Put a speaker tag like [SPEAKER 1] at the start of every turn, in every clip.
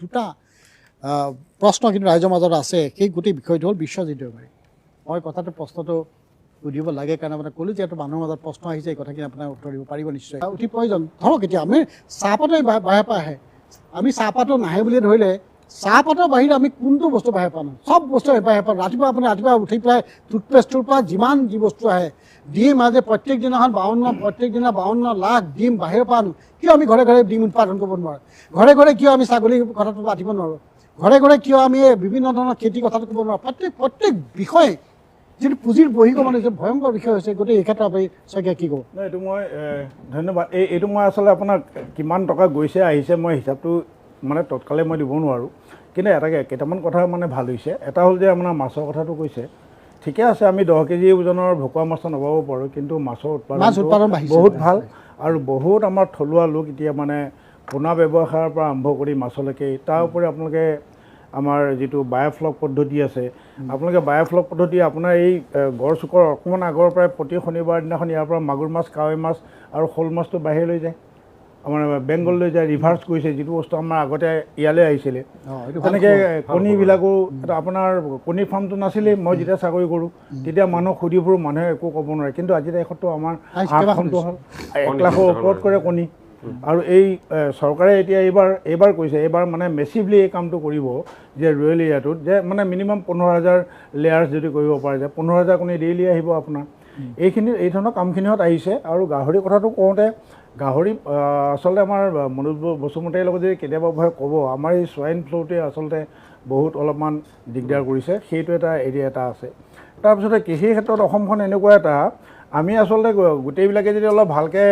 [SPEAKER 1] দুটা প্ৰশ্ন কিন্তু ৰাইজৰ মাজত আছে সেই গোটেই বিষয়টো হ'ল বিশ্বজিৎ দৈমাৰী মই কথাটো প্ৰশ্নটো সুধিব লাগে কাৰণে আপোনাৰ ক'লো যিহেতু মানুহৰ মাজত প্ৰশ্ন আহিছে এই কথাখিনি আপোনাৰ উত্তৰ দিব পাৰিব নিশ্চয় অতি প্ৰয়োজন ধৰক এতিয়া আমি চাহপাতৰ বাহিৰৰ পৰা আহে আমি চাহপাতৰ নাহে বুলি ধৰিলে চাহপাতৰ বাহিৰে আমি কোনটো বস্তু বাহিৰ পৰা চব বস্তু বাহিৰ পৰা ৰাতিপুৱা উঠি পেলাই টুথপেষ্টটোৰ পৰা যিমান যি বস্তু আহে ডিম আজি প্ৰত্যেক দিনাখন 52 লাখ ডিম বাহিৰৰ পৰা আনো কিয় আমি ঘৰে ঘৰে ডিম উৎপাদন কৰিব নোৱাৰোঁ ঘৰে কিয় আমি ছাগলীৰ কথাটো পাতিব নোৱাৰোঁ ঘৰে কিয় আমি বিভিন্ন ধৰণৰ খেতিৰ কথাটো ক'ব নোৱাৰোঁ প্ৰত্যেক বিষয়ে যিটো পুঁজিৰ বহিগমন হৈছে ভয়ংকৰ বিষয় হৈছে গতিকে এই ক্ষেত্ৰত আপুনি শইকীয়া কি ক'ব
[SPEAKER 2] এইটো মই ধন্যবাদ এইটো মই আচলতে আপোনাক কিমান টকা গৈছে আহিছে মই হিচাপটো মানে তৎকালে মই দিব নোৱাৰোঁ কিন্তু এটাকে কেইটামান কথা মানে ভাল হৈছে এটা হ'ল যে আপোনাৰ মাছৰ কথাটো কৈছে ঠিকে আছে আমি 10 কেজি ওজনৰ ভকুৱা মাছ নাপাব পাৰোঁ কিন্তু মাছৰ উৎপাদন বহুত ভাল আৰু বহুত আমাৰ থলুৱা লোক এতিয়া মানে পোনা ব্যৱসায়ৰ পৰা আৰম্ভ কৰি মাছলৈকে তাৰ উপৰি আপোনালোকে আমাৰ যিটো বায়'ফ্লক পদ্ধতি আছে আপোনালোকে বায়'ফ্লক পদ্ধতি আপোনাৰ এই গড় চুকৰ অকণমান আগৰ পৰাই প্ৰতি শনিবাৰ দিনাখন ইয়াৰ পৰা মাগুৰ মাছ কাৱৈ মাছ আৰু শ'ল মাছটো বাহিৰ লৈ যায় আমাৰ বেংগললৈ যায় ৰিভাৰ্চ কৰিছে যিটো বস্তু আমাৰ আগতে ইয়ালৈ আহিছিলে তেনেকৈ কণীবিলাকো আপোনাৰ কণী ফাৰ্মটো নাছিলেই মই যেতিয়া চাকৰি কৰোঁ তেতিয়া মানুহক সুধি ফুৰোঁ মানুহে একো ক'ব নোৱাৰে কিন্তু আজি দেশততো আমাৰ 8 ফাৰ্মটো হ'ল 1 লাখৰ ওপৰত কৰে কণী আৰু এই চৰকাৰে এতিয়া এইবাৰ কৈছে এইবাৰ মানে মেচিভলি এই কামটো কৰিব যে ৰুৰেল এৰিয়াটোত যে মানে মিনিমাম 15,000 লেয়াৰ্ছ যদি কৰিব পাৰে যে 15,000 কণী ডেইলি আহিব আপোনাৰ এই ধৰণৰ কামখিনিত আহিছে আৰু গাহৰি কথাটো কওঁতে গাহৰি আচলতে আমাৰ মনোজ বসুমতাৰীৰ লগত যদি কেতিয়াবা ভয় ক'ব আমাৰ এই সোৱাইন ফ্লুটোৱে আচলতে বহুত অলপমান দিগদাৰ কৰিছে সেইটো এটা এৰিয়া এটা আছে তাৰপিছতে কৃষিৰ ক্ষেত্ৰত অসমখন এনেকুৱা এটা আমি আচলতে গোটেইবিলাকে যদি অলপ ভালকৈ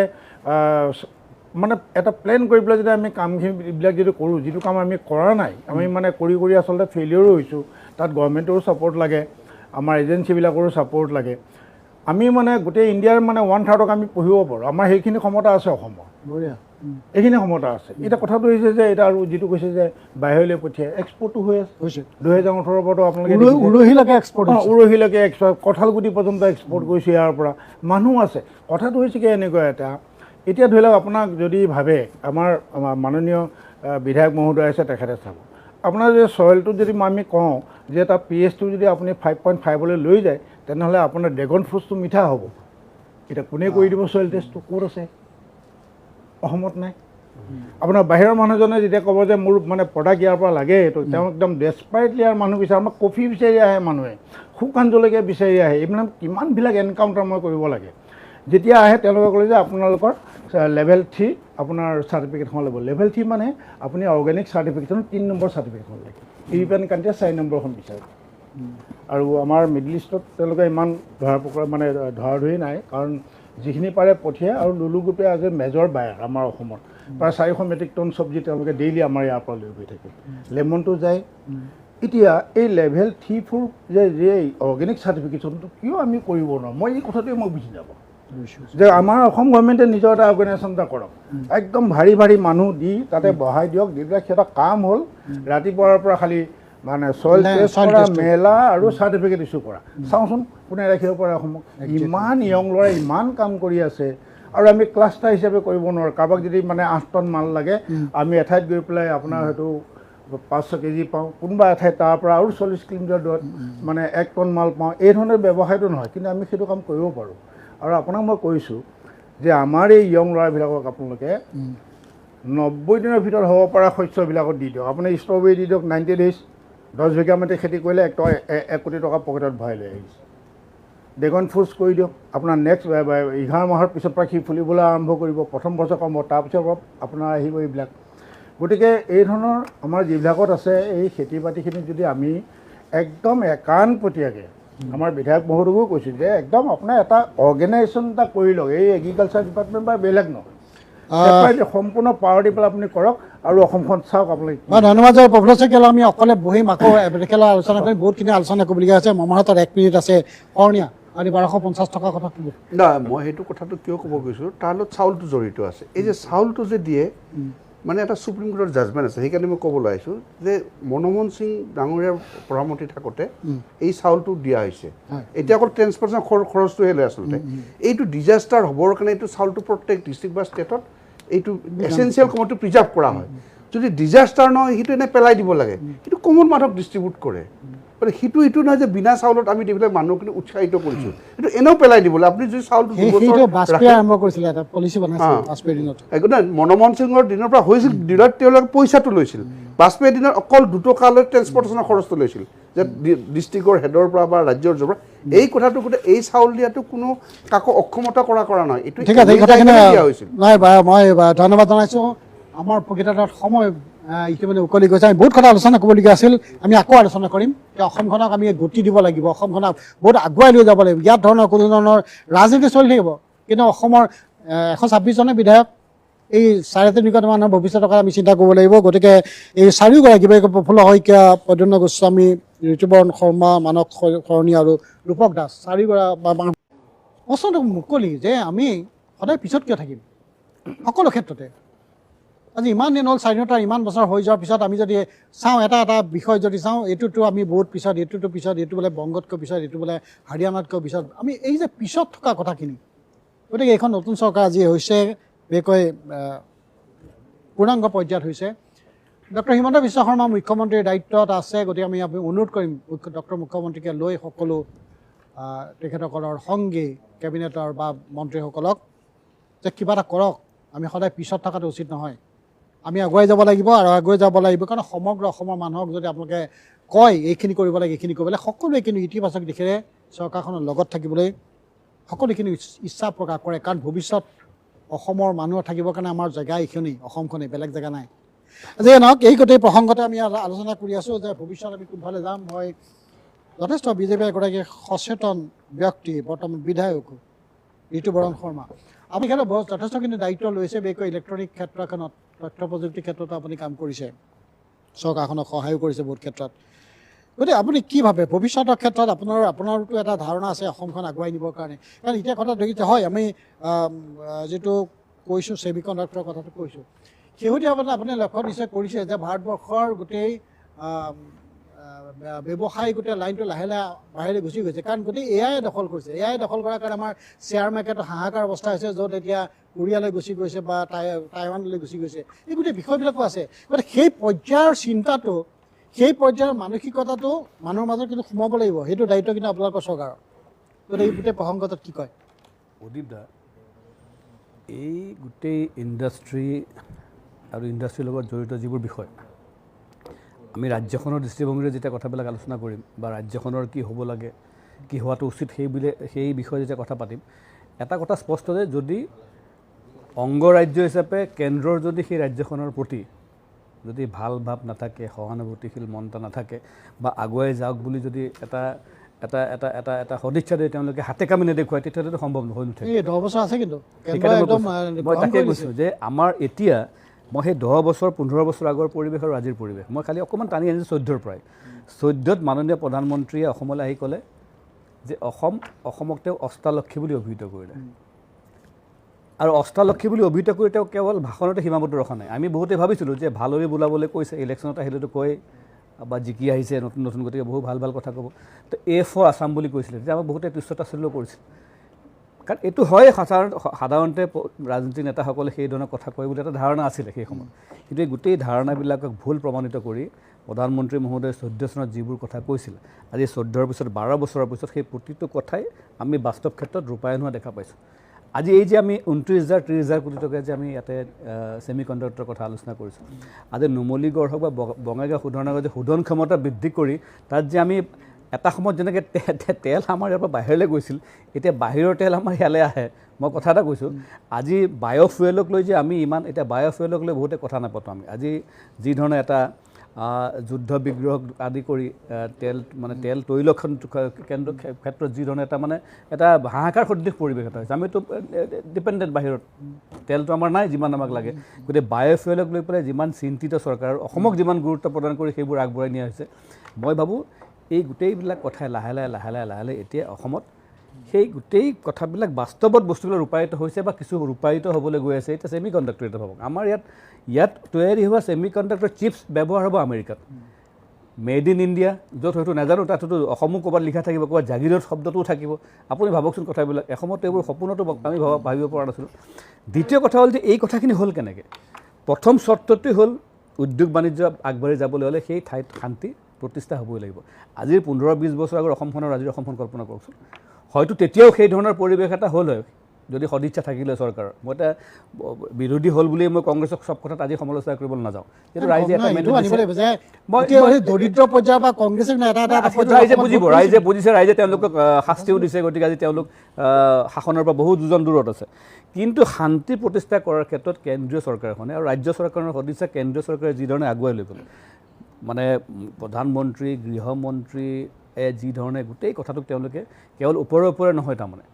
[SPEAKER 2] মানে এটা প্লেন কৰি পেলাই যদি আমি কামখিনিবিলাক যদি কৰোঁ যিটো কাম আমি কৰা নাই আমি মানে কৰি আচলতে ফেইলিয়ৰো হৈছোঁ তাত গভৰ্ণমেণ্টৰো ছাপোৰ্ট লাগে আমাৰ এজেঞ্চিবিলাকৰো ছাপোৰ্ট লাগে আমি মানে গোটেই ইণ্ডিয়াৰ মানে 1/3 আমি পঢ়িব পাৰোঁ আমাৰ সেইখিনি ক্ষমতা আছে অসমৰ এইখিনি ক্ষমতা আছে এতিয়া কথাটো হৈছে যে এটা আৰু যিটো কৈছে যে বাহিৰলৈ পঠিয়াই এক্সপৰ্টো হৈ আছে 2018 পৰাতো আপোনালোকে উৰহিলৈকে এক্সপৰ্ট কঁঠালগুটি পৰ্যন্ত এক্সপৰ্ট কৰিছে ইয়াৰ পৰা মানুহ আছে কথাটো হৈছে কি এনেকুৱা এটা এতিয়া ধৰি লওক আপোনাক যদি ভাবে আমাৰ মাননীয় বিধায়ক মহোদয় আছে তেখেতে চাব আপোনাৰ যে চইলটো যদি আমি কওঁ যে তাৰ pH-টো যদি আপুনি 5.5লৈ লৈ যায় তেনেহ'লে আপোনাৰ ড্ৰেগন ফ্ৰুটটো মিঠা হ'ব এতিয়া কোনে কৰি দিব চইল টেষ্টটো ক'ত আছে অসমত নাই আপোনাৰ বাহিৰৰ মানুহজনে যেতিয়া ক'ব যে মোৰ মানে প্ৰডাক্ট ইয়াৰ পৰা লাগে এইটো তেওঁ একদম ডেছপাৰেটলি আৰু মানুহ বিচাৰে আমাক কফি বিচাৰি আহে মানুহে শুকান জলকীয়া বিচাৰি আহে এইবিলাক কিমানবিলাক এনকাউণ্টাৰ মই কৰিব লাগে যেতিয়া আহে তেওঁলোকে ক'লে যে আপোনালোকৰ লেভেল 3 আপোনাৰ চাৰ্টিফিকেটখন ল'ব লেভেল 3 মানে আপুনি অৰ্গেনিক চাৰ্টিফিকেটখন 3 নম্বৰ চাৰ্টিফিকেটখন লাগে ইউৰোপিয়ান কাণ্ট্ৰিয়ে 4 নম্বৰখন বিচাৰে আৰু আমাৰ মিডল ইষ্টত তেওঁলোকে ইমান ধৰা-ধৰি নাই কাৰণ যিখিনি পাৰে পঠিয়াই আৰু লুলু গ্ৰুপে আজি মেজৰ বায়াৰ আমাৰ অসমত প্ৰায় 400 মেট্ৰিক টন চব্জি তেওঁলোকে ডেইলি আমাৰ ইয়াৰ পৰা লৈ গৈ থাকে লেমনটো যায় এতিয়া এই লেভেল 3-4 যে অৰ্গেনিক চাৰ্টিফিকেটনটো কিয় আমি কৰিব নোৱাৰোঁ মই এই কথাটোৱে মই বুজি নাপাওঁ যে আমাৰ অসম গভৰ্ণমেণ্টে নিজৰ এটা অৰ্গেনাইজেশ্যন এটা কৰক একদম ভাৰী মানুহ দি তাতে বহাই দিয়ক যিবিলাক সিহঁতৰ কাম হ'ল ৰাতিপুৱাৰ পৰা খালি মানে চইল টেষ্ট কৰা মেলা আৰু চাৰ্টিফিকেট ইছ্যু কৰা চাওঁচোন কোনে ৰাখিব পাৰে অসমক ইমান য়ং ল'ৰাই ইমান কাম কৰি আছে আৰু আমি ক্লাষ্টাৰ হিচাপে কৰিব নোৱাৰোঁ কাৰোবাক যদি মানে 8 টন মাল লাগে আমি এঠাইত গৈ পেলাই আপোনাৰ হয়তো 500 কেজি পাওঁ কোনোবা এঠাইত তাৰ পৰা আৰু 40 কিলোমিটাৰ দূৰত মানে 1 টন মাল পাওঁ এই ধৰণৰ ব্যৱসায়টো নহয় কিন্তু আমি সেইটো কাম কৰিব পাৰোঁ আৰু আপোনাক মই কৈছোঁ যে আমাৰ এই য়ং ল'ৰাবিলাকক আপোনালোকে 90 দিনৰ ভিতৰত হ'ব পৰা শস্যবিলাকত দি দিয়ক আপুনি ষ্ট্ৰবেৰী দি দিয়ক 90 days 10 বিঘা মাটি খেতি কৰিলে 1 কোটি টকা পকেটত ভৰাই লৈ আহিছে ড্ৰেগন ফ্ৰুটছ কৰি দিয়ক আপোনাৰ নেক্সট 11 মাহৰ পিছৰ পৰা সি ফুলিবলৈ আৰম্ভ কৰিব প্ৰথম বছৰ কম তাৰপিছৰ পৰা আপোনাৰ আহিব এইবিলাক গতিকে এই ধৰণৰ আমাৰ যিবিলাকত আছে এই খেতি বাতিখিনি যদি আমি একদম একাণপতীয়াকৈ আমাৰ বিধায়ক মহোদয়কো কৈছোঁ যে একদম আপোনাৰ এটা অৰ্গেনাইজেশ্যন এটা কৰি লওক এই এগ্ৰিকালচাৰ ডিপাৰ্টমেণ্ট বা বেলেগ নহয় সম্পূৰ্ণ পাৱাৰ দি পেলাই আপুনি কৰক আৰু অসমখন চাওক আপুনি
[SPEAKER 1] ধন্যবাদ যে প্ৰফুল্ল শইকীয়া আমি অকলে বহিম আকৌ এবেলা আলোচনা কৰিম বহুতখিনি আলোচনা কৰিবলগীয়া আছে মামাৰ হাতত 1 মিনিট আছে কৰ্ণীয়া আজি 1250 টকা কথা ক'ব
[SPEAKER 3] না মই সেইটো কথাটো কিয় ক'ব গৈছোঁ তাৰ লগত চাউলটো জড়িত আছে এই যে চাউলটো যে দিয়ে মানে এটা সুপ্ৰিম কোৰ্টৰ জাজমেণ্ট আছে সেইকাৰণে মই ক'বলৈ আহিছোঁ যে মনমোহন সিং ডাঙৰীয়াৰ প্ৰধানমন্ত্ৰী থাকোঁতে এই চাউলটো দিয়া হৈছে এতিয়া অকল ট্ৰেন্সপৰ্টেশ্যন খৰচটোহে লয় আচলতে এইটো ডিজাষ্টাৰ হ'বৰ কাৰণে এইটো চাউলটো প্ৰত্যেক ডিষ্ট্ৰিক্ট বা ষ্টেটত এইটো এছেঞ্চিয়েল কমোডিটি প্ৰিজাৰ্ভ কৰা হয় যদি ডিজাষ্টাৰ নহয় সেইটো এনে পেলাই দিব লাগে কিন্তু কমন মানুহক ডিষ্ট্ৰিবিউট কৰে মানে সেইটো নহয় যে বিনা চাউলত আমি দি পেলাই মানুহখিনি উৎসাহিত কৰিছোঁ সেইটো এনেও পেলাই দিবলৈ আপুনি যদি চাউলটো
[SPEAKER 1] সেইটো বাজপেয়ীয়ে আৰম্ভ কৰিছিলে এটা পলিচি বনাইছিল বাজপেয়ীৰ দিনত
[SPEAKER 3] একো নাই মনমোহন সিঙৰ দিনৰ পৰা হৈছিল দিনত তেওঁলোকে পইচাটো লৈছিল বাজপেয়ীৰ দিনত অকল 2 টকালৈ ট্ৰেন্সপৰ্টেশ্যনৰ খৰচটো লৈছিল যে ডিষ্ট্ৰিক্টৰ হেডৰ পৰা বা ৰাজ্যৰ পৰা এই কথাটো গোটেই এই চাউল দিয়াটো কোনো কাকো অক্ষমতা কৰা নহয় এইটো
[SPEAKER 1] ঠিক আছে এই কথাখিনি
[SPEAKER 3] দিয়া হৈছিল
[SPEAKER 1] নাই মই ধন্যবাদ জনাইছোঁ আমাৰ প্ৰকৃতত সময় ইতিমধ্যে উকলি গৈছে আমি বহুত কথা আলোচনা কৰিবলগীয়া আছিল আমি আকৌ আলোচনা কৰিম যে অসমখনক আমি গতি দিব লাগিব অসমখনক বহুত আগুৱাই লৈ যাব লাগিব ইয়াত ধৰণৰ কোনো ধৰণৰ ৰাজনীতি চলি থাকিব কিন্তু অসমৰ 126জনে বিধায়ক এই 3.5 মানুহৰ ভৱিষ্যতৰ কথা আমি চিন্তা কৰিব লাগিব গতিকে এই 4গৰাকী প্ৰফুল্ল শইকীয়া প্ৰদ্যুম্ন গোস্বামী ঋতুপৰ্ণ শৰ্মা মানস সৰণী আৰু ৰূপক দাস 4গৰাকী প্ৰশ্নটো মুকলি যে আমি সদায় পিছত কিয় থাকিম সকলো ক্ষেত্ৰতে আজি ইমান দিন হ'ল স্বাধীনতাৰ ইমান বছৰ হৈ যোৱাৰ পিছত আমি যদি চাওঁ এটা বিষয় যদি চাওঁ এইটোতো আমি বহুত পিছত এইটোতো পিছত এইটো বোলে বংগতকৈ পিছত এইটো বোলে হাৰিয়ানাতকৈ পিছত আমি এই যে পিছত থকা কথাখিনি গতিকে এইখন নতুন চৰকাৰ আজি হৈছে বিশেষকৈ পূৰ্ণাংগ পৰ্যায়ত হৈছে ডক্টৰ হিমন্ত বিশ্ব শৰ্মা মুখ্যমন্ত্ৰীৰ দায়িত্বত আছে গতিকে আমি অনুৰোধ কৰিম ডক্টৰ মুখ্যমন্ত্ৰীকে লৈ সকলো তেখেতসকলৰ সংগী কেবিনেটৰ বা মন্ত্ৰীসকলক যে কিবা এটা কৰক আমি সদায় পিছত থকাটো উচিত নহয় আমি আগুৱাই যাব লাগিব আৰু আগুৱাই যাব লাগিব কাৰণ সমগ্ৰ অসমৰ মানুহক যদি আপোনালোকে কয় এইখিনি কৰিব লাগে এইখিনি কৰিব লাগে সকলোৱে কিন্তু ইতিবাচক দিশেৰে চৰকাৰখনৰ লগত থাকিবলৈ সকলোখিনি ইচ্ছা প্ৰকাশ কৰে কাৰণ ভৱিষ্যত অসমৰ মানুহৰ থাকিবৰ কাৰণে আমাৰ জেগা এইখিনি অসমখনেই বেলেগ জেগা নাই যে নহওক এই গোটেই প্ৰসংগতে আমি আলোচনা কৰি আছোঁ যে ভৱিষ্যত আমি কোনফালে যাম মই যথেষ্ট বিজেপিৰ এগৰাকী সচেতন ব্যক্তি বৰ্তমান বিধায়ক ঋতুপৰ্ণ শৰ্মা আপুনি ক্ষেত্ৰত যথেষ্টখিনি দায়িত্ব লৈছে বিশেষকৈ ইলেক্ট্ৰনিক ক্ষেত্ৰখনত তথ্য প্ৰযুক্তি ক্ষেত্ৰতো আপুনি কাম কৰিছে চৰকাৰখনক সহায়ো কৰিছে বহুত ক্ষেত্ৰত গতিকে আপুনি কি ভাবে ভৱিষ্যতৰ ক্ষেত্ৰত আপোনাৰতো এটা ধাৰণা আছে অসমখন আগুৱাই নিবৰ কাৰণে কাৰণ এতিয়া কথা দেখিছে হয় আমি যিটো কৈছোঁ ছেমিকণ্ডাক্টৰৰ কথাটো কৈছোঁ শেহতীয়াভাৱে আপুনি লক্ষ্য নিশ্চয় কৰিছে যে ভাৰতবৰ্ষৰ গোটেই ব্যৱসায় গোটেই লাইনটো লাহে লাহে বাহিৰলৈ গুচি গৈছে কাৰণ গোটেই এআই দখল কৰিছে এআই দখল কৰাৰ কাৰণে আমাৰ শ্বেয়াৰ মাৰ্কেটৰ হাহাকাৰ অৱস্থা হৈছে য'ত এতিয়া কোৰিয়ালৈ গুচি গৈছে বা টাইৱানলৈ গুচি গৈছে এই গোটেই বিষয়বিলাকো আছে গতিকে সেই পৰ্যায়ৰ চিন্তাটো সেই পৰ্যায়ৰ মানসিকতাটো মানুহৰ মাজত কিন্তু সোমাব লাগিব সেইটো দায়িত্ব কিন্তু আপোনালোকৰ চৰকাৰৰ গতিকে এই গোটেই প্ৰসংগত কি কয়
[SPEAKER 4] প্ৰদীপ দা এই গোটেই ইণ্ডাষ্ট্ৰী আৰু ইণ্ডাষ্ট্ৰীৰ লগত জড়িত যিবোৰ বিষয় আমি ৰাজ্যখনৰ দৃষ্টিভংগীৰে যেতিয়া কথাবিলাক আলোচনা কৰিম বা ৰাজ্যখনৰ কি হ'ব লাগে কি হোৱাটো উচিত সেই বিষয়ে যেতিয়া কথা পাতিম এটা কথা স্পষ্ট যে যদি অংগৰাজ্য হিচাপে কেন্দ্ৰৰ যদি সেই ৰাজ্যখনৰ প্ৰতি যদি ভাল ভাৱ নাথাকে সহানুভূতিশীল মন এটা নাথাকে বা আগুৱাই যাওক বুলি যদি এটা এটা এটা এটা এটা সদিচ্ছা দিয়ে তেওঁলোকে হাতে কামি নেদেখুৱায় তেতিয়াহ'লেতো সম্ভৱ হৈ নুঠে
[SPEAKER 1] 10 বছৰ আছে কিন্তু
[SPEAKER 4] মই তাকে কৈছোঁ যে আমাৰ এতিয়া মই সেই 10 বছৰ 15 বছৰ আগৰ পৰিৱেশ আৰু আজিৰ পৰিৱেশ মই খালি অকণমান টানি আনিছোঁ 14ৰ পৰাই 14ত মাননীয় প্ৰধানমন্ত্ৰীয়ে অসমলৈ আহি ক'লে যে অসমক তেওঁ অষ্টালক্ষী বুলি অভিহিত কৰিলে আৰু অষ্টালক্ষী বুলি অভিহিত কৰি তেওঁ কেৱল ভাষণতে সীমাবদ্ধ ৰখা নাই আমি বহুতে ভাবিছিলোঁ যে ভালৰি বোলাবলৈ কৈছে ইলেকশ্যনত আহিলেতো কয় বা জিকি আহিছে নতুন নতুন গতিকে বহু ভাল ভাল কথা ক'ব তো এ ফৰ আছাম বুলি কৈছিলে তেতিয়া আমাক বহুতে তুচ্ছতাচ্ছিল্য কৰিছিল কাৰণ এইটো হয় সাধাৰণতে ৰাজনীতিক নেতাসকলে সেই ধৰণৰ কথা কয় বুলি এটা ধাৰণা আছিলে সেই সময়ত কিন্তু এই গোটেই ধাৰণাবিলাকক ভুল প্ৰমাণিত কৰি প্ৰধানমন্ত্ৰী মহোদয়ে 14 চনত যিবোৰ কথা কৈছিল আজি 14ৰ পিছত 12 বছৰৰ পিছত সেই প্ৰতিটো কথাই আমি বাস্তৱ ক্ষেত্ৰত ৰূপায়ণ হোৱা দেখা পাইছোঁ আজি এই যে আমি 29,000 30,000 কোটি টকা যে আমি ইয়াতে ছেমি কণ্ডাক্টৰৰ কথা আলোচনা কৰিছোঁ আজি নুমলীগড় হওক বা বঙাইগাঁও শোধনাগাৰ যে শোধন ক্ষমতা বৃদ্ধি কৰি তাত যে আমি এটা সময়ত যেনেকৈ তেল আমাৰ ইয়াৰ পৰা বাহিৰলৈ গৈছিল এতিয়া বাহিৰৰ তেল আমাৰ ইয়ালৈ আহে মই কথা এটা কৈছোঁ আজি বায়'ফুৱেলক লৈ যে আমি ইমান এতিয়া বায়'ফুৱেলক লৈ বহুতে কথা নাপাতোঁ আমি আজি যি ধৰণে এটা যুদ্ধ বিগ্ৰহ আদি কৰি তেল তৈলক্ষণ কেন্দ্ৰ ক্ষেত্ৰত যি ধৰণে এটা হাহাকাৰ সদৃশ পৰিৱেশ এটা হৈছে আমিতো ডিপেণ্ডেণ্ট বাহিৰত তেলটো আমাৰ নাই যিমান আমাক লাগে গতিকে বায়'ফুৱেলক লৈ পেলাই যিমান চিন্তিত চৰকাৰ অসমক যিমান গুৰুত্ব প্ৰদান কৰি সেইবোৰ আগবঢ়াই নিয়া হৈছে মই ভাবোঁ এই গোটেইবিলাক কথাই লাহে লাহে এতিয়া অসমত সেই গোটেই কথাবিলাক বাস্তৱত বস্তুবিলাক ৰূপায়িত হৈছে বা কিছু ৰূপায়িত হ'বলৈ গৈ আছে এতিয়া ছেমি কণ্ডাক্টৰ এটা ভাবক আমাৰ ইয়াত তৈয়াৰী হোৱা ছেমি কণ্ডাক্টৰ চিপছ ব্যৱহাৰ হ'ব আমেৰিকাত মেড ইন ইণ্ডিয়া য'ত হয়তো নাজানো তাত হয়তো অসমো ক'ৰবাত লিখা থাকিব ক'ৰবাত জাগিৰৰ শব্দটোও থাকিব আপুনি ভাবকচোন কথাবিলাক এসময়ত এইবোৰ সপোনতো আমি ভাবিব পৰা নাছিলোঁ দ্বিতীয় কথা হ'ল যে এই কথাখিনি হ'ল কেনেকৈ প্ৰথম চৰ্তটোৱেই হ'ল উদ্যোগ বাণিজ্য আগবাঢ়ি যাবলৈ হ'লে সেই ঠাইত শান্তি প্ৰতিষ্ঠা হ'বই লাগিব। আজিৰ 15-20 বছৰ আগৰ অসমখনৰ আজিৰ অসমখন কল্পনা কৰকচোন, হয়তো তেতিয়াও সেই ধৰণৰ পৰিৱেশ এটা হ'ল হয় যদি সদিচ্ছা থাকিলে চৰকাৰৰ। মই এটা বিৰোধী হ'ল বুলি মই কংগ্ৰেছক চব কথাত আজি সমালোচনা কৰিবলৈ নাযাওঁ, কিন্তু ৰাইজে এটা
[SPEAKER 1] দৰিদ্ৰ পৰ্যায়ৰ বা কংগ্ৰেছে
[SPEAKER 4] ৰাইজে বুজিব, ৰাইজে বুজিছে, ৰাইজে তেওঁলোকক শাস্তিও দিছে, গতিকে আজি তেওঁলোক শাসনৰ পৰা বহু দুজন দূৰত আছে। কিন্তু শান্তি প্ৰতিষ্ঠা কৰাৰ ক্ষেত্ৰত কেন্দ্ৰীয় চৰকাৰখনে আৰু ৰাজ্য চৰকাৰৰ সদিচ্ছা কেন্দ্ৰীয় চৰকাৰে যিধৰণে আগুৱাই লৈ গ'ল, মানে প্ৰধানমন্ত্ৰী গৃহমন্ত্ৰীয়ে যিধৰণে গোটেই কথাটোক তেওঁলোকে কেৱল ওপৰে নহয়, তাৰমানে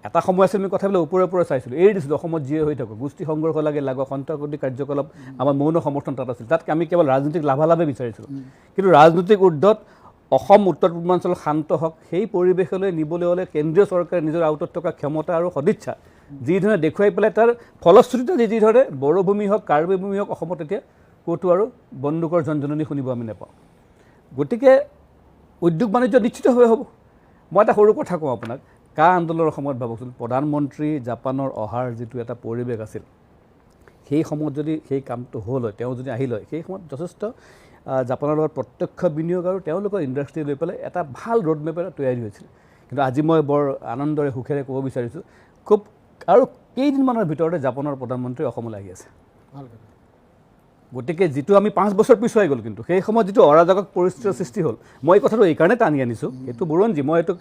[SPEAKER 4] এটা সময় আছিল আমি কথাবিলাক ওপৰে চাইছিলোঁ, এৰি দিছিলোঁ অসমত যিয়ে হৈ থাকক, গোষ্ঠী সংঘৰ্ষ লাগক, সন্ত্ৰাসবাদী কাৰ্যকলাপ, আমাৰ মৌন সমৰ্থন তাত আছিল, তাত আমি কেৱল ৰাজনৈতিক লাভালাভে বিচাৰিছিলোঁ। কিন্তু ৰাজনৈতিক ঊৰ্ধত অসম উত্তৰ পূৰ্বাঞ্চল শান্ত হওক, সেই পৰিৱেশলৈ নিবলৈ হ'লে কেন্দ্ৰীয় চৰকাৰে নিজৰ আউটত থকা ক্ষমতা আৰু সদিচ্ছা যিধৰণে দেখুৱাই পেলাই তাৰ ফলশ্ৰুতিতে যিধৰণে বড়োভূমি হওক, কাৰ্বি ভূমি হওক, অসমত এতিয়া ক'তো আৰু বন্দুকৰ ঝনঝননি শুনিব আমি নাপাওঁ। গতিকে উদ্যোগ বাণিজ্য নিশ্চিতভাৱে হ'ব। মই এটা সৰু কথা কওঁ আপোনাক, কা আন্দোলনৰ সময়ত ভাবকচোন, প্ৰধানমন্ত্ৰী জাপানৰ অহাৰ যিটো এটা পৰিৱেশ আছিল, সেই সময়ত যদি সেই কামটো হ'ল হয়, তেওঁ যদি আহিল হয়, সেই সময়ত যথেষ্ট জাপানৰ লগত প্ৰত্যক্ষ বিনিয়োগ আৰু তেওঁলোকৰ ইণ্ডাষ্ট্ৰী লৈ পেলাই এটা ভাল ৰোডমেপ এটা তৈয়াৰী হৈছিল। কিন্তু আজি মই বৰ আনন্দৰে সুখেৰে ক'ব বিচাৰিছোঁ, খুব আৰু কেইদিনমানৰ ভিতৰতে জাপানৰ প্ৰধানমন্ত্ৰী অসমলৈ আহি আছে। গতিকে যিটো আমি 5 বছৰ পিছুৱাই গ'ল, কিন্তু সেই সময়ত যিটো অৰাজক পৰিস্থিতিৰ সৃষ্টি হ'ল, মই এই কথাটো এইকাৰণে টানি আনিছোঁ, সেইটো বুৰঞ্জী, মই এইটো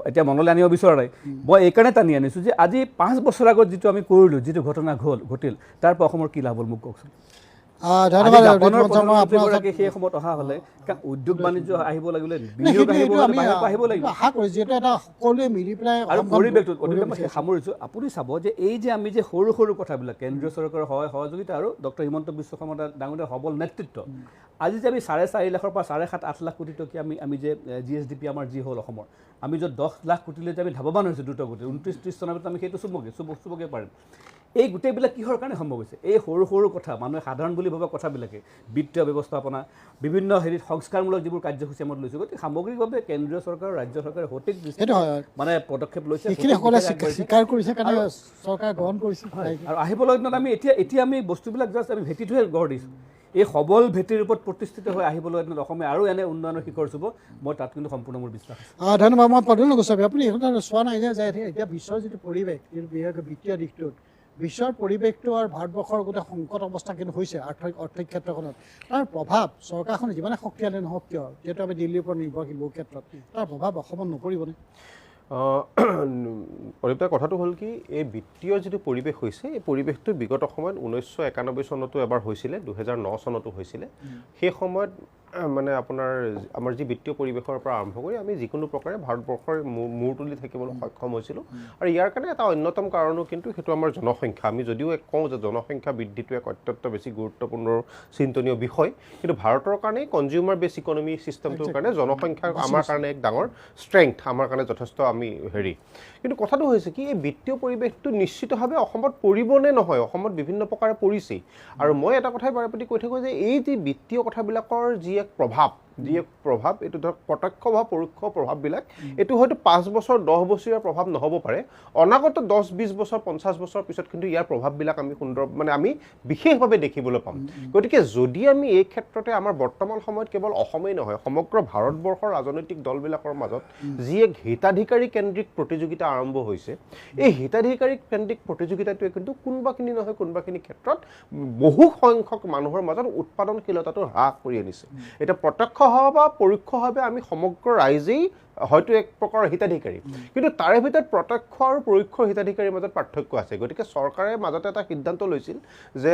[SPEAKER 4] এতিয়া মনলৈ আনিব বিচৰা নাই, মই এইকাৰণে টানি আনিছোঁ যে আজি 5 বছৰ আগত যিটো আমি কৰিলোঁ, যিটো ঘটনা ঘটিল, তাৰ পৰা অসমৰ কি লাভ হ'ল মোক কওকচোন। সেই সময়ত অহা হ'লে উদ্যোগ বাণিজ্য আহিব লাগিলে, বিনিয়োগ আহিব লাগিব। আৰু পৰিৱেশটো সামৰিছোঁ, আপুনি চাব যে এই যে আমি যে সৰু কথাবিলাক, কেন্দ্ৰীয় চৰকাৰৰ সহযোগিতা আৰু ডক্টৰ হিমন্ত বিশ্ব শৰ্মা ডাঙৰীয়াৰ সবল নেতৃত্ব, আজি যে আমি 7.5 লাখৰ পৰা 7.5-8 লাখ কোটি টকীয়া আমি যে GSDP আমাৰ যি হ'ল অসমৰ, আমি য'ত 10 লাখ কোটিলৈ যে আমি ধাৱবান হৈছোঁ দ্ৰুত গতিত, 29-30 চনৰ ভিতৰত আমি সেইটো চুবকে পাৰিম। এই গোটেইবিলাক কিহৰ কাৰণে সম্ভৱ হৈছে? এই সৰু কথা, মানুহে সাধাৰণ বুলি ভবা কথাবিলাকে, বিত্তীয় ব্যৱস্থাপনা, বিভিন্ন সংস্কাৰমূলক যিবোৰ কাৰ্যসূচী আমাৰ লৈছোঁ, গতিকে সামগ্ৰিকভাৱে কেন্দ্ৰীয় চৰকাৰ আৰু ৰাজ্য চৰকাৰে সঠিক মানে পদক্ষেপ লৈছে,
[SPEAKER 1] স্বীকাৰ কৰিছে কাৰণে চৰকাৰ গ্ৰহণ কৰিছে।
[SPEAKER 4] আৰু আহিবলৈ দিনত আমি এতিয়া আমি বস্তুবিলাক জাষ্ট আমি ভেটিটোহে গঢ় দিছোঁ। এই সবল ভেটিৰ ওপৰত প্ৰতিষ্ঠিত হৈ আহিবলৈ দিনত অসমে আৰু এনে উন্নয়নৰ শিখৰ চুব, মই তাত কিন্তু সম্পূৰ্ণ মোৰ বিশ্বাস আছে।
[SPEAKER 1] ধন্যবাদ। মই প্ৰদ্যুৎ গোস্বামী, আপুনি এই কথা চোৱা নাই যে এতিয়া বিশ্বৰ যিটো পৰিৱেশ, বিশেষকৈ বিত্তীয় দিশটোত বিশ্বৰ পৰিৱেশটো আৰু ভাৰতবৰ্ষৰ গোটেই সংকট অৱস্থা কিন্তু হৈছে আৰ্থিক ক্ষেত্ৰখনত, তাৰ প্ৰভাৱ চৰকাৰখনে যিমানে শক্তিশালী নহওক কিয়, যিহেতু আমি দিল্লীৰ ওপৰত নিৰ্ভৰশীল বহু ক্ষেত্ৰত, তাৰ প্ৰভাৱ অসমত নপৰিবনে?
[SPEAKER 5] অনিতা, কথাটো হ'ল কি, এই বিত্তীয় যিটো পৰিৱেশ হৈছে, এই পৰিৱেশটো বিগত সময়ত 1991 চনতো এবাৰ হৈছিলে, 2009 চনতো হৈছিলে। সেই সময়ত মানে আপোনাৰ আমাৰ যি বিত্তীয় পৰিৱেশৰ পৰা আৰম্ভ কৰি আমি যিকোনো প্ৰকাৰে ভাৰতবৰ্ষৰ মূৰ তুলি থাকিবলৈ সক্ষম হৈছিলোঁ। আৰু ইয়াৰ কাৰণে এটা অন্যতম কাৰণো কিন্তু সেইটো আমাৰ জনসংখ্যা। আমি যদিও কওঁ যে জনসংখ্যা বৃদ্ধিটো এক অত্যন্ত বেছি গুৰুত্বপূৰ্ণ চিন্তনীয় বিষয়, কিন্তু ভাৰতৰ কাৰণে কনজিউমাৰ বেছ ইকনমি ছিষ্টেমটোৰ কাৰণে জনসংখ্যা আমাৰ কাৰণে এক ডাঙৰ ষ্ট্ৰেংথ, আমাৰ কাৰণে যথেষ্ট আমি হেৰি। কিন্তু কথাটো হৈছে কি, এই বিত্তীয় পৰিৱেশটো নিশ্চিতভাৱে অসমত পৰিবনে নহয়, অসমত বিভিন্ন প্ৰকাৰে পৰিছেই। আৰু মই এটা কথাই বাৰে প্ৰতি কৈ থাকোঁ যে এই যি বিত্তীয় কথাবিলাকৰ যি এক প্ৰভাৱ, এইটো ধৰক প্ৰত্যক্ষ বা পৰোক্ষ প্ৰভাৱবিলাক, এইটো হয়তো 5 বছৰ 10 বছৰীয়া প্ৰভাৱ নহ'ব পাৰে, অনাগত 10-20 বছৰ 50 বছৰ পিছত কিন্তু ইয়াৰ প্ৰভাৱবিলাক আমি আমি বিশেষভাৱে দেখিবলৈ পাম। গতিকে যদি আমি এই ক্ষেত্ৰতে আমাৰ বৰ্তমান সময়ত কেৱল অসমেই নহয়, সমগ্ৰ ভাৰতবৰ্ষৰ ৰাজনৈতিক দলবিলাকৰ মাজত যি এক হিতাধিকাৰী কেন্দ্ৰিক প্ৰতিযোগিতা আৰম্ভ হৈছে, এই হিতাধিকাৰী কেন্দ্ৰিক প্ৰতিযোগিতাটোৱে কিন্তু কোনোবাখিনি নহয় কোনোবাখিনি ক্ষেত্ৰত বহু সংখ্যক মানুহৰ মাজত উৎপাদনশীলতাটো হ্ৰাস কৰি আনিছে। এতিয়া প্ৰত্যক্ষ বা পৰোক্ষভাৱে আমি সমগ্ৰ ৰাইজেই হয়তো এক প্ৰকাৰৰ হিতাধিকাৰী, কিন্তু তাৰে ভিতৰত প্ৰত্যক্ষ আৰু পৰোক্ষ হিতাধিকাৰীৰ মাজত পাৰ্থক্য আছে। গতিকে চৰকাৰে মাজতে এটা সিদ্ধান্ত লৈছিল যে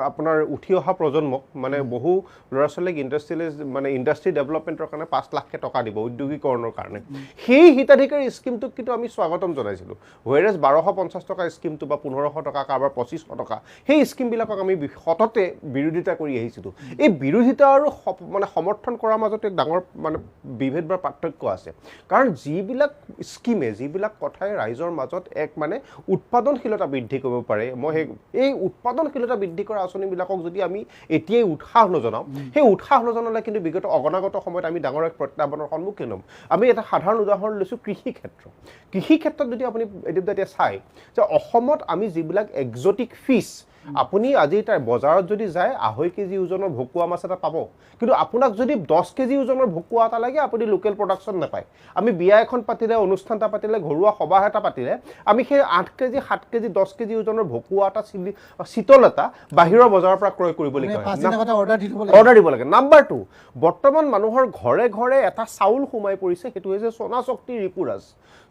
[SPEAKER 5] আপোনাৰ উঠি অহা প্ৰজন্মক মানে বহু ল'ৰা ছোৱালীক ইণ্ডাষ্ট্ৰী ডেভেলপমেণ্টৰ কাৰণে 5 লাখ টকা দিব উদ্যোগীকৰণৰ কাৰণে। সেই হিতাধিকাৰী স্কিমটোক কিন্তু আমি স্বাগতম জনাইছিলোঁ। হুৱেৰেজ 1250 টকা স্কিমটো বা 1500 টকা, কাৰোবাৰ 2500 টকা, সেই স্কিমবিলাকক আমি সততে বিৰোধিতা কৰি আহিছিলোঁ। এই বিৰোধিতা আৰু মানে সমৰ্থন কৰাৰ মাজত এক ডাঙৰ মানে বিভেদ বা পাৰ্থক্য আছে। কাৰণ যিবিলাক স্কিমে, যিবিলাক কথাই ৰাইজৰ মাজত এক মানে উৎপাদনশীলতা বৃদ্ধি কৰিব পাৰে, মই এই উৎপাদনশীলতা বৃদ্ধি কৰা আঁচনিবিলাকক যদি আমি এতিয়াই উৎসাহ নজনাওঁ, সেই উৎসাহ নজনালে কিন্তু বিগত অগণাগত সময়ত আমি ডাঙৰ এক প্ৰত্যাহ্বানৰ সন্মুখীন হ'ম। আমি এটা সাধাৰণ উদাহৰণ লৈছোঁ কৃষি ক্ষেত্ৰত যদি আপুনি এতিয়া চাই যে অসমত আমি যিবিলাক এক্সটিক ফিছ, আপুনি আজি তাৰ বজাৰত যদি যায় 2.5 কেজি ওজনৰ ভকুৱা মাছ এটা পাব, কিন্তু আপোনাক যদি 10 কেজি ওজনৰ ভকুৱা এটা লাগে আপুনি লোকেল প্ৰডাকশ্যন নাপায়। আমি বিয়া এখন পাতিলে, অনুষ্ঠান এটা পাতিলে, ঘৰুৱা সবাহ এটা পাতিলে আমি সেই 8 কেজি 7 কেজি 10 কেজি ওজনৰ ভকুৱা এটা চিতল এটা বাহিৰৰ বজাৰৰ পৰা ক্ৰয় কৰিবলগীয়া হয়, অৰ্ডাৰ দিব লাগে। নাম্বাৰ 2, বৰ্তমান মানুহৰ ঘৰে ঘৰে এটা চাউল সোমাই পৰিছে, সেইটো হৈছে সোণা শক্তি ৰিপুৰাজ।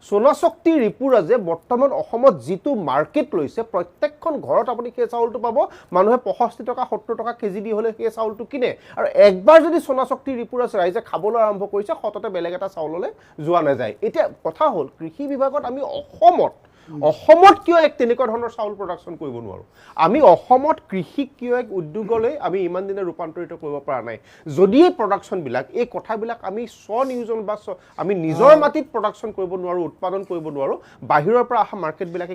[SPEAKER 5] সোণা শক্তি ৰিপুৰাজে বৰ্তমান অসমত যিটো মাৰ্কেট লৈছে, প্ৰত্যেকখন ঘৰত আপুনি সেই চাউলটো পাব। মানুহে 65 টকা 70 টকা কেজি দি হ'লে সেই চাউলটো কিনে। আৰু একবাৰ যদি সোণা শক্তি ৰিপুৰাজ ৰাইজে খাবলৈ আৰম্ভ কৰিছে, সততে বেলেগ এটা চাউললৈ যোৱা নাযায়। এতিয়া কথা হ'ল, কৃষি বিভাগত আমি অসমত কিয় এক তেনেকুৱা ধৰণৰ চাউল প্ৰডাকশ্যন কৰিব নোৱাৰোঁ? আমি অসমত কৃষিক কিয় এক উদ্যোগলৈ আমি ইমান দিনে ৰূপান্তৰিত কৰিব পৰা নাই? যদি এই প্ৰডাকশ্যনবিলাক, এই কথাবিলাক আমি স্বনিয়োজন বা আমি নিজৰ মাটিত প্ৰডাকশ্যন কৰিব নোৱাৰোঁ, উৎপাদন কৰিব নোৱাৰোঁ, বাহিৰৰ পৰা অহা মাৰ্কেটবিলাকে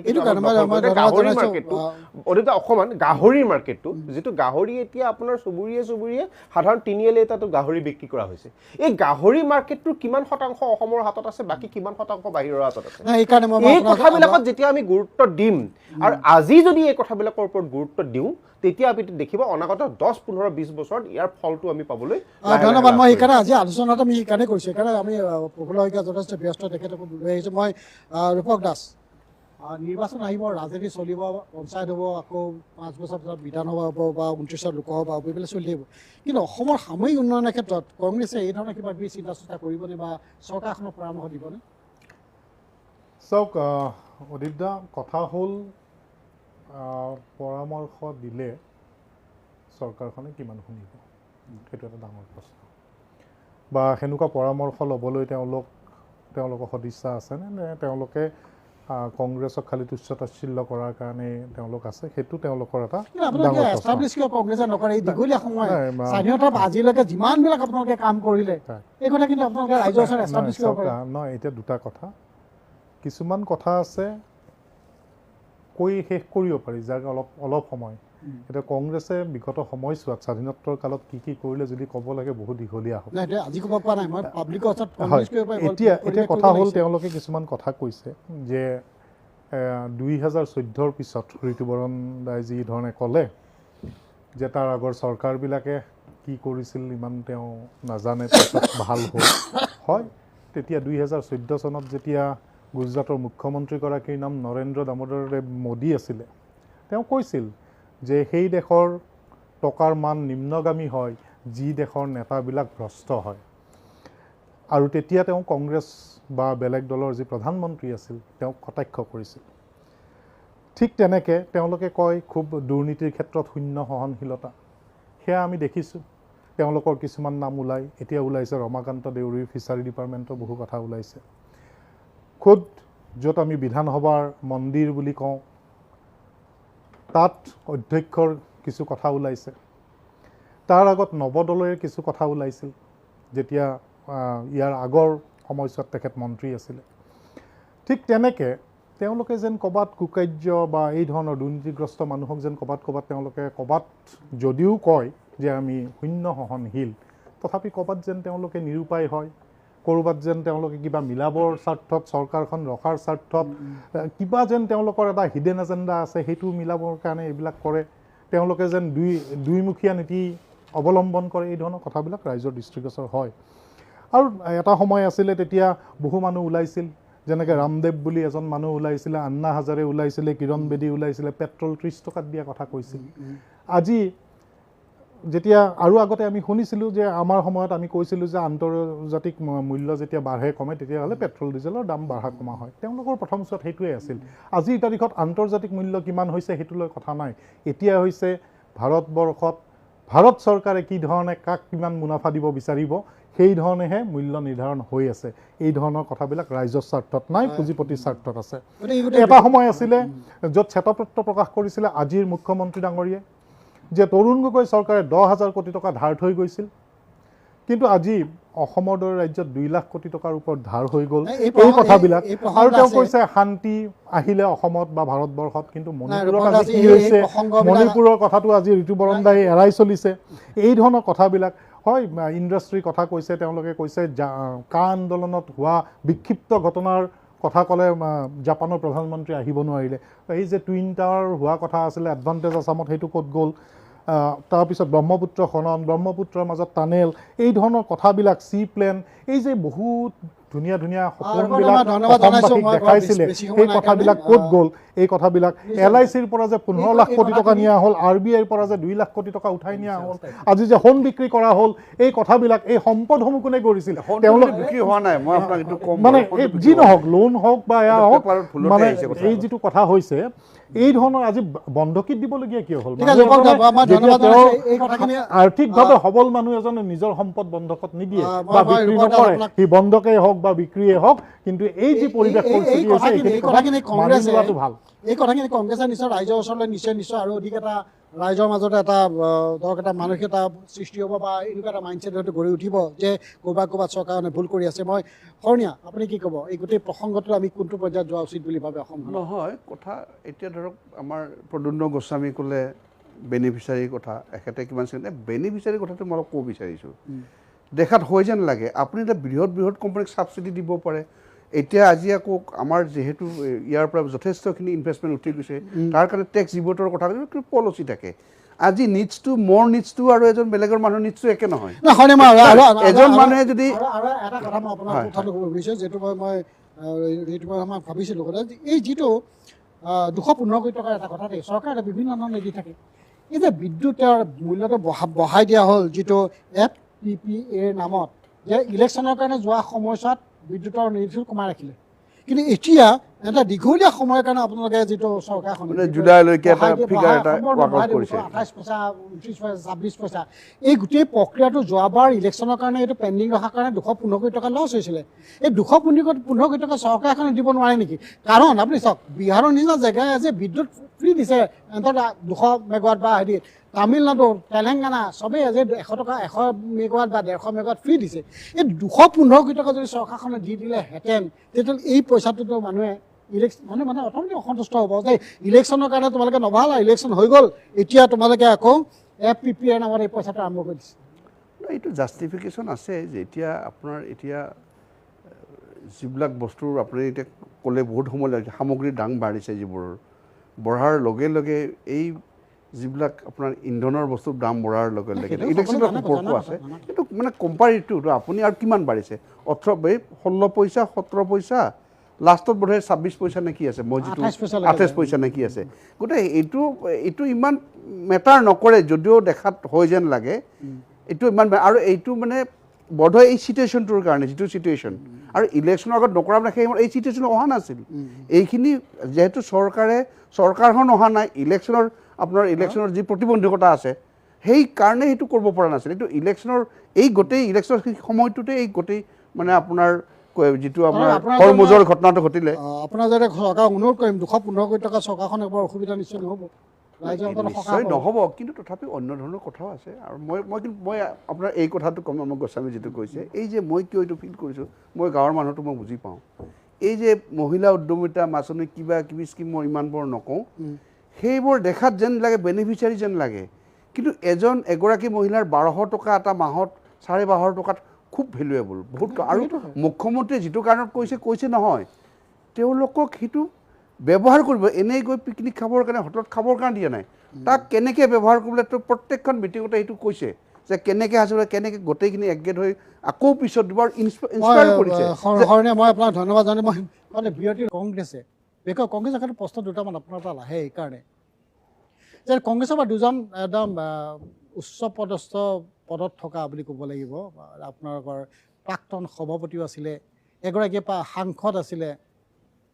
[SPEAKER 5] গাহৰি মাৰ্কেটটো, অকণমান গাহৰিৰ মাৰ্কেটটো, যিটো গাহৰি এতিয়া আপোনাৰ চুবুৰীয়ে সাধাৰণ তিনিআলি এটাতো গাহৰি বিক্ৰী কৰা হৈছে। এই গাহৰি মাৰ্কেটটোৰ কিমান শতাংশ অসমৰ হাতত আছে, বাকী কিমান শতাংশ বাহিৰৰ হাতত আছে? এই কথাবিলাকত যেতিয়া আমি গুৰুত্ব দিম, আৰু আজি যদি এই কথাবিলাকৰ ওপৰত গুৰুত্ব দিওঁ, তেতিয়া আমি দেখিব অনাগত 10, 15, 20 বছৰত ইয়াৰ ফলটো আমি পাবলৈ।
[SPEAKER 1] ধন্যবাদ। মই সেইকাৰণে আজি আলোচনাটো আমি সেইকাৰণে কৰিছোঁ, সেইকাৰণে আমি প্ৰফুল্ল শইকীয়া যথেষ্ট ব্যস্ত, তেখেতকো লৈ আহিছোঁ। মই ৰূপক দাস, নিৰ্বাচন আহিব, ৰাজনীতি চলিব, পঞ্চায়ত হ'ব, আকৌ 5 বছৰ পিছত বিধানসভা হ'ব বা 29ত লোকসভা হ'ব, এইবিলাক চলি থাকিব। কিন্তু অসমৰ সামৰিক উন্নয়নৰ ক্ষেত্ৰত কংগ্ৰেছে এই ধৰণৰ কিবা কিবি চিন্তা চৰ্চা কৰিবনে বা চৰকাৰখনক পৰামৰ্শ দিবনে?
[SPEAKER 6] চাওক অদীপ দা, কথা হ'ল পৰামৰ্শ দিলে চৰকাৰখনে কিমান শুনিব, সেইটো এটা ডাঙৰ প্ৰশ্ন। বা সেনেকুৱা পৰামৰ্শ ল'বলৈ তেওঁলোকৰ সদিচ্ছা আছেনে, নে তেওঁলোকে কংগ্ৰেছক খালি তুচ্ছ-তাচ্ছিল্য কৰাৰ কাৰণে তেওঁলোক আছে, সেইটো তেওঁলোকৰ এটা ডাঙৰ আজিলৈকে যিমানবিলাক আপোনালোকে কাম কৰিলে, এই কথা কিন্তু আপোনালোকে ৰাইজৰ ওচৰত এষ্টাব্লিছ কৰিব পাৰে। নহয়, এতিয়া দুটা কথা, কিছুমান কথা আছে কৈ শেষ কৰিব পাৰি, যাক অলপ সময়। এতিয়া কংগ্ৰেছে বিগত সময়ছোৱাত স্বাধীনোত্তৰ কালত কি কি কৰিলে যদি ক'ব লাগে বহুত দীঘলীয়া হ'ব। এতিয়া কথা হ'ল, তেওঁলোকে কিছুমান কথা কৈছে যে 2014 পিছত ঋতুপৰ্ণ দাই যি ধৰণে ক'লে যে তাৰ আগৰ চৰকাৰবিলাকে কি কৰিছিল ইমান তেওঁ নাজানে, পিছত ভাল হ'ল। হয়, তেতিয়া 2014 চনত যেতিয়া গুজৰাটৰ মুখ্যমন্ত্ৰীগৰাকীৰ নাম নৰেন্দ্ৰ দামোদৰ মোদী আছিলে, তেওঁ কৈছিল যে সেই দেশৰ টকাৰ মান নিম্নগামী হয় যি দেশৰ নেতাবিলাক ভ্ৰষ্ট হয়। আৰু তেতিয়া তেওঁ কংগ্ৰেছ বা বেলেগ দলৰ যি প্ৰধানমন্ত্ৰী আছিল তেওঁক কটাক্ষ কৰিছিল। ঠিক তেনেকৈ তেওঁলোকে কয় খুব দুৰ্নীতিৰ ক্ষেত্ৰত শূন্য সহনশীলতা, সেয়া আমি দেখিছোঁ। তেওঁলোকৰ কিছুমান নাম ওলায়, এতিয়া ওলাইছে ৰমাকান্ত দেউৰীৰ ফিচাৰী ডিপাৰ্টমেণ্টৰ বহু কথা ওলাইছে। খুদ য'ত আমি বিধানসভাৰ মন্দিৰ বুলি কওঁ, তাত অধ্যক্ষৰ কিছু কথা ওলাইছে। তাৰ আগত নৱদলৈৰ কিছু কথা ওলাইছিল, যেতিয়া ইয়াৰ আগৰ সময়ছোৱাত তেখেত মন্ত্ৰী আছিলে। ঠিক তেনেকৈ তেওঁলোকে যেন ক'ৰবাত কুকাৰ্য বা এই ধৰণৰ দুৰ্নীতিগ্ৰস্ত মানুহক যেন ক'ৰবাত তেওঁলোকে যদিও কয় যে আমি শূন্য সহনশীল, তথাপি ক'ৰবাত যেন তেওঁলোকে নিৰুপায় হয়, ক'ৰবাত যেন তেওঁলোকে কিবা মিলাবৰ স্বাৰ্থত, চৰকাৰখন ৰখাৰ স্বাৰ্থত কিবা যেন তেওঁলোকৰ এটা হিডেন এজেণ্ডা আছে, সেইটো মিলাবৰ কাৰণে এইবিলাক কৰে। তেওঁলোকে যেন দুইমুখীয়া নীতি অৱলম্বন কৰে, এই ধৰণৰ কথাবিলাক ৰাইজৰ দৃষ্টিগোচৰ হয়। আৰু এটা সময় আছিলে তেতিয়া বহু মানুহ ওলাইছিল, যেনেকৈ ৰামদেৱ বুলি এজন মানুহ ওলাইছিলে, আন্না হাজাৰে ওলাইছিলে, কিৰণ বেদী ওলাইছিলে, পেট্ৰল 30 টকাত দিয়া কথা কৈছিল। আজি যেতিয়া আৰু আগতে আমি শুনিছিলোঁ যে আমাৰ সময়ত আমি কৈছিলোঁ যে আন্তৰ্জাতিক মূল্য যেতিয়া বাঢ়ে কমে তেতিয়াহ'লে পেট্ৰল ডিজেলৰ দাম বাঢ়া কমা হয়। তেওঁলোকৰ প্ৰথম ছোৱাত সেইটোৱে আছিল। আজিৰ তাৰিখত আন্তৰ্জাতিক মূল্য কিমান হৈছে সেইটোলৈ কথা নাই, এতিয়া হৈছে ভাৰতবৰ্ষত ভাৰত চৰকাৰে কি ধৰণে কাক কিমান মুনাফা দিব বিচাৰিব সেই ধৰণেহে মূল্য নিৰ্ধাৰণ হৈ আছে। এই ধৰণৰ কথাবিলাক ৰাইজৰ স্বাৰ্থত নাই, পুঁজিপতিৰ স্বাৰ্থত আছে। এটা সময় আছিলে য'ত শ্বেতপত্ৰ প্ৰকাশ কৰিছিলে আজিৰ মুখ্যমন্ত্ৰী ডাঙৰীয়ে যে তৰুণ গগৈ চৰকাৰে 10,000 কোটি টকা ধাৰ থৈ গৈছিল, কিন্তু আজি অসমৰ দৰে ৰাজ্যত 2 লাখ কোটি টকাৰ ওপৰত ধাৰ হৈ গ'ল। এই কথাবিলাক আৰু তেওঁ কৈছে শান্তি আহিলে অসমত বা ভাৰতবৰ্ষত, কিন্তু মণিপুৰত আজি কি হৈছে, মণিপুৰৰ কথাটো আজি ঋতুপৰ্ণ দাই এৰাই চলিছে। এই ধৰণৰ কথাবিলাক হয়। ইণ্ডাষ্ট্ৰীৰ কথা কৈছে, তেওঁলোকে কৈছে কা আন্দোলনত হোৱা বিক্ষিপ্ত ঘটনাৰ কথা ক'লে জাপানৰ প্ৰধানমন্ত্ৰী আহিব নোৱাৰিলে এই যে টুইন টাৱাৰ হোৱা কথা আছিলে এডভান্টেজ আছামত সেইটো ক'ত গ'ল তাৰপিছত ব্ৰহ্মপুত্ৰ খনন ব্ৰহ্মপুত্ৰৰ মাজত টানেল এই ধৰণৰ কথাবিলাক চি প্লেন এই যে বহুত ধুনীয়া ধুনীয়া সপোনবিলাক অসমবাসীক দেখাইছিলে সেই কথাবিলাক ক'ত গ'ল এই কথাবিলাক LICৰ পৰা যে 15 লাখ কোটি টকা নিয়া হ'ল RBIৰ পৰা যে 2 লাখ কোটি টকা উঠাই নিয়া হ'ল আজি যে সোণ বিক্ৰী কৰা হ'ল এই কথাবিলাক এই সম্পদসমূহ কোনে কৰিছিল তেওঁলোক
[SPEAKER 3] বিক্ৰী হোৱা নাই মই আপোনাক এইটো ক'ম
[SPEAKER 6] মানে যি নহওক লোন হওক বা এয়া হওক মানে এই যিটো কথা হৈছে এই ধৰণৰ আজি বন্ধকীত দিবলগীয়া কিয় হ'ল আৰ্থিকভাৱে সবল মানুহ এজনে নিজৰ সম্পদ বন্ধকত নিদিয়ে বা বিক্ৰী নকৰে সি বন্ধকেই হওক বা বিক্ৰীয়ে হওক কিন্তু এই যি পৰিৱেশ পৰিস্থিতি হৈছে
[SPEAKER 1] এই কথাখিনি কংগ্ৰেছে নিশ্চয় ৰাইজৰ ওচৰলৈ নিশ্চয় আৰু অধিক এটা ৰাইজৰ মাজতে এটা ধৰক এটা মানসিকতা সৃষ্টি হ'ব বা এনেকুৱা এটা মাইণ্ডছেট হয়তো গঢ়ি উঠিব যে ক'ৰবাত চৰকাৰে ভুল কৰি আছে মই শৰণীয়া আপুনি কি ক'ব এই গোটেই প্ৰসংগটো আমি কোনটো পৰ্যায়ত যোৱা উচিত বুলি ভাবে অসম
[SPEAKER 3] নহয় কথা এতিয়া ধৰক আমাৰ প্ৰদ্যুম্ন গোস্বামী ক'লে বেনিফিচাৰীৰ কথা এখেতে কিমান বেনিফিচাৰীৰ কথাটো মই অলপ ক'ব বিচাৰিছোঁ দেখাত হৈ যেন লাগে আপুনি এটা বৃহৎ কোম্পানীক ছাবচিডি দিব পাৰে এতিয়া আজি আকৌ আমাৰ যিহেতু ইয়াৰ পৰা যথেষ্টখিনি ইনভেষ্টমেণ্ট উঠি গৈছে তাৰ কাৰণে টেক্স ৰিবৰ্টৰ কথা পলিচি থাকে আজি নিডছটো মোৰ নিডছটো আৰু এজন বেলেগৰ মানুহৰ নিডছটো একে নহয় এজন মানুহে যদি
[SPEAKER 1] এটা কথা মই আপোনাৰ কথাটো ক'ব বিচাৰিছোঁ যিটো মই ভাবিছিলোঁ এই যিটো 215 কোটি টকাৰ এটা কথা দেই চৰকাৰে বিভিন্ন ধৰণৰ নিধি থাকে এই যে বিদ্যুতৰ মূল্যটো বঢ়াই দিয়া হ'ল যিটো FPPAৰ নামত যে ইলেকশ্যনৰ কাৰণে যোৱা সময়ছোৱাত বিদ্যুতৰ নিধিটো কমাই ৰাখিলে কিন্তু এতিয়া এটা দীঘলীয়া সময়ৰ কাৰণে আপোনালোকে যিটো চৰকাৰখনে
[SPEAKER 3] জুলাইলৈকে এটা ফিগাৰ এটা ৱাৰ্কআউট কৰিছে
[SPEAKER 1] 28 পইচা 29 পইচা 26 পইচা এই গোটেই প্ৰক্ৰিয়াটো যোৱাবাৰ ইলেকশ্যনৰ কাৰণে এইটো পেণ্ডিং ৰখাৰ কাৰণে 215 কোটি টকা লছ হৈছিলে এই 215 কোটি টকা চৰকাৰখনে দিব নোৱাৰে নেকি কাৰণ আপুনি চাওক বিহাৰৰ নিচিনা জেগাই যে বিদ্যুৎ ফ্ৰী দিছে অন্তত 200 মেগাৱাট বা হেৰি তামিলনাডু তেলেংগানা চবেই আজি 100 টকা 100 মেগাৱাট বা 150 মেগাৱাট ফ্ৰী দিছে এই 215 কোটি টকা যদি চৰকাৰখনে দি দিলেহেঁতেন তেতিয়াহ'লে এই পইচাটোতো মানুহে মানে অট'মেটিক অসন্তুষ্ট হ'ব যে ইলেকশ্যনৰ কাৰণে তোমালোকে নবহালা ইলেকশ্যন হৈ গ'ল এতিয়া তোমালোকে আকৌ FPPAৰ নামত এই পইচাটো আৰম্ভ কৰি দিছে
[SPEAKER 3] এইটো জাষ্টিফিকেশ্যন আছে যে এতিয়া আপোনাৰ এতিয়া যিবিলাক বস্তুৰ আপুনি এতিয়া ক'লে বহুত সময় লাগে সামগ্ৰীৰ দাম বাঢ়িছে যিবোৰৰ বঢ়াৰ লগে লগে এই যিবিলাক আপোনাৰ ইন্ধনৰ বস্তুৰ দাম বঢ়াৰ লগে লগে ইলেকশ্যনৰ সম্পৰ্ক আছে এইটো মানে কম্পাৰিটিভটো আপুনি আৰু কিমান বাঢ়িছে 16 পইচা 17 পইচা লাষ্টত বোধহয় 26 পইচা নে কি আছে মই যিটো 28 পইচা নে কি আছে গতিকে এইটো ইমান মেটাৰ নকৰে যদিও দেখাত হয় যেন লাগে এইটো ইমান আৰু এইটো মানে বোধহয় এই চিটুৱেশ্যনটোৰ কাৰণে যিটো চিটুৱেশ্যন আৰু ইলেকশ্যনৰ আগত নকৰা মানে এই চিটুৱেশ্যন অহা নাছিল এইখিনি যিহেতু চৰকাৰখন অহা নাই ইলেকশ্যনৰ যি প্ৰতিবন্ধকতা আছে সেইকাৰণে সেইটো কৰিব পৰা নাছিল এইটো ইলেকশ্যনৰ এই গোটেই ইলেকশ্যনৰ সময়টোতে এই গোটেই মানে আপোনাৰ যিটো আপোনাৰ কৰ্মজৰ ঘটনাটো ঘটিলে
[SPEAKER 1] আপোনাৰ যাতে চৰকাৰক অনুৰোধ কৰিম 215 কোটি টকা চৰকাৰখনে বৰ অসুবিধা নিশ্চয় নহ'ব
[SPEAKER 3] নিশ্চয় নহ'ব কিন্তু তথাপিও অন্য ধৰণৰ কথাও আছে আৰু মই আপোনাৰ এই কথাটো ক'ম আমাৰ গোস্বামী যিটো কৈছে এই যে মই কিয় এইটো ফিল কৰিছোঁ মই গাঁৱৰ মানুহটো মই বুজি পাওঁ এই যে মহিলা উদ্যমিতা মাছনি কিবা কিবি স্কিম মই ইমানবোৰ নকওঁ সেইবোৰ দেখাত যেন লাগে বেনিফিচিয়াৰী যেন লাগে কিন্তু এগৰাকী মহিলাৰ 1200 টকা এটা মাহত 12.5 টকাত খুব ভেলুৱেবল বহুত আৰু মুখ্যমন্ত্ৰীয়ে যিটো কাৰণত কৈছে নহয় তেওঁলোকক সেইটো ব্যৱহাৰ কৰিব এনেই গৈ পিকনিক খাবৰ কাৰণে হোটেলত খাবৰ কাৰণে দিয়া নাই তাক কেনেকৈ ব্যৱহাৰ কৰিবলৈ প্ৰত্যেকখন মিটিঙতে সেইটো কৈছে যে কেনেকৈ আছে কেনেকৈ গোটেইখিনি একগেট হৈ আকৌ পিছত দুবাৰ ইনস্পায়াৰ কৰিছে
[SPEAKER 1] মই আপোনাক ধন্যবাদ জানি মই মানে বিৰতিৰ কংগ্ৰেছে কংগ্ৰেছৰ প্ৰশ্ন দুটামান আপোনাৰ পৰা আহে এইকাৰণে যে কংগ্ৰেছৰ পৰা দুজন একদম উচ্চ পদস্থ পদত থকা বুলি ক'ব লাগিব আপোনালোকৰ প্ৰাক্তন সভাপতিও আছিলে এগৰাকী সাংসদ আছিলে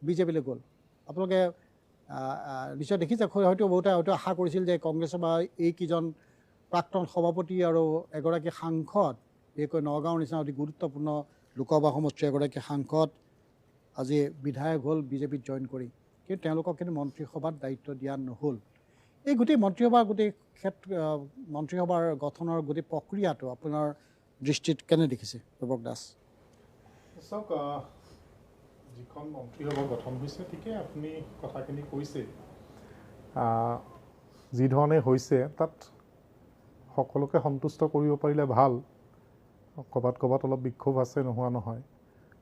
[SPEAKER 1] বিজেপিলৈ গ'ল আপোনালোকে নিশ্চয় দেখিছে হয়তো বহুতে আশা কৰিছিল যে কংগ্ৰেছৰ বা এইকেইজন প্ৰাক্তন সভাপতি আৰু এগৰাকী সাংসদ বিশেষকৈ নগাঁৱৰ নিচিনা অতি গুৰুত্বপূৰ্ণ লোকসভা সমষ্টিৰ এগৰাকী সাংসদ আজি বিধায়ক হ'ল বিজেপিত জইন কৰি কিন্তু তেওঁলোকক কিন্তু মন্ত্ৰীসভাত দায়িত্ব দিয়া নহ'ল এই গোটেই মন্ত্ৰীসভাৰ গঠনৰ গোটেই প্ৰক্ৰিয়াটো আপোনাৰ দৃষ্টিত কেনে দেখিছে প্ৰবক দাস
[SPEAKER 6] চাওক যিখন মন্ত্ৰীসভা গঠন হৈছে ঠিকেই আপুনি কথাখিনি কৈছে যি ধৰণে হৈছে তাত সকলোকে সন্তুষ্ট কৰিব পাৰিলে ভাল ক'ৰবাত অলপ বিক্ষোভ আছে নোহোৱা নহয়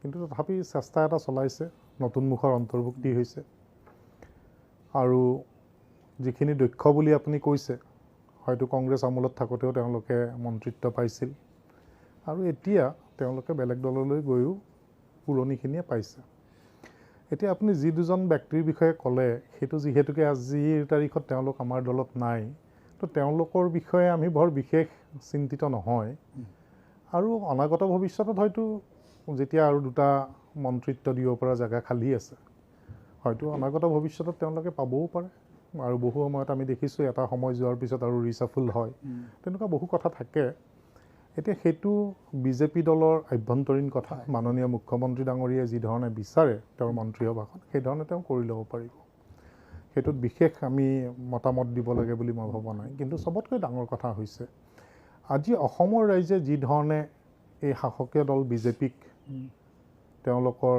[SPEAKER 6] কিন্তু তথাপি চেষ্টা এটা চলাইছে, নতুন মুখৰ অন্তৰ্ভুক্তি হৈছে। আৰু যিখিনি দক্ষ বুলি আপুনি কৈছে, হয়তো কংগ্ৰেছ আমোলত থাকোঁতেও তেওঁলোকে মন্ত্ৰিত্ব পাইছিল, আৰু এতিয়া তেওঁলোকে বেলেগ দললৈ গৈও পুৰণিখিনিয়ে পাইছে। এতিয়া আপুনি যি দুজন ব্যক্তিৰ বিষয়ে ক'লে, সেইটো যিহেতুকে আজিৰ তাৰিখত তেওঁলোক আমাৰ দলত নাই, তো তেওঁলোকৰ বিষয়ে আমি বৰ বিশেষ চিন্তিত নহয়। আৰু অনাগত ভৱিষ্যতত হয়তো যেতিয়া আৰু দুটা মন্ত্ৰিত্ব দিব পৰা জেগা খালী আছে, হয়তো অনাগত ভৱিষ্যতত তেওঁলোকে পাবও পাৰে। আৰু বহু সময়ত আমি দেখিছোঁ এটা সময় যোৱাৰ পিছত আৰু ৰিচাফুল হয়, তেনেকুৱা বহু কথা থাকে। এতিয়া সেইটো বিজেপি দলৰ আভ্যন্তৰীণ কথা। মাননীয় মুখ্যমন্ত্ৰী ডাঙৰীয়াই যি ধৰণে বিচাৰে তেওঁৰ মন্ত্ৰীসভাখন, সেইধৰণে তেওঁ কৰি ল'ব পাৰিব। সেইটোত বিশেষ আমি মতামত দিব লাগে বুলি মই ভবা নাই। কিন্তু চবতকৈ ডাঙৰ কথা হৈছে, আজি অসমৰ ৰাইজে যি ধৰণে এই শাসকীয় দল বিজেপিক তেওঁলোকৰ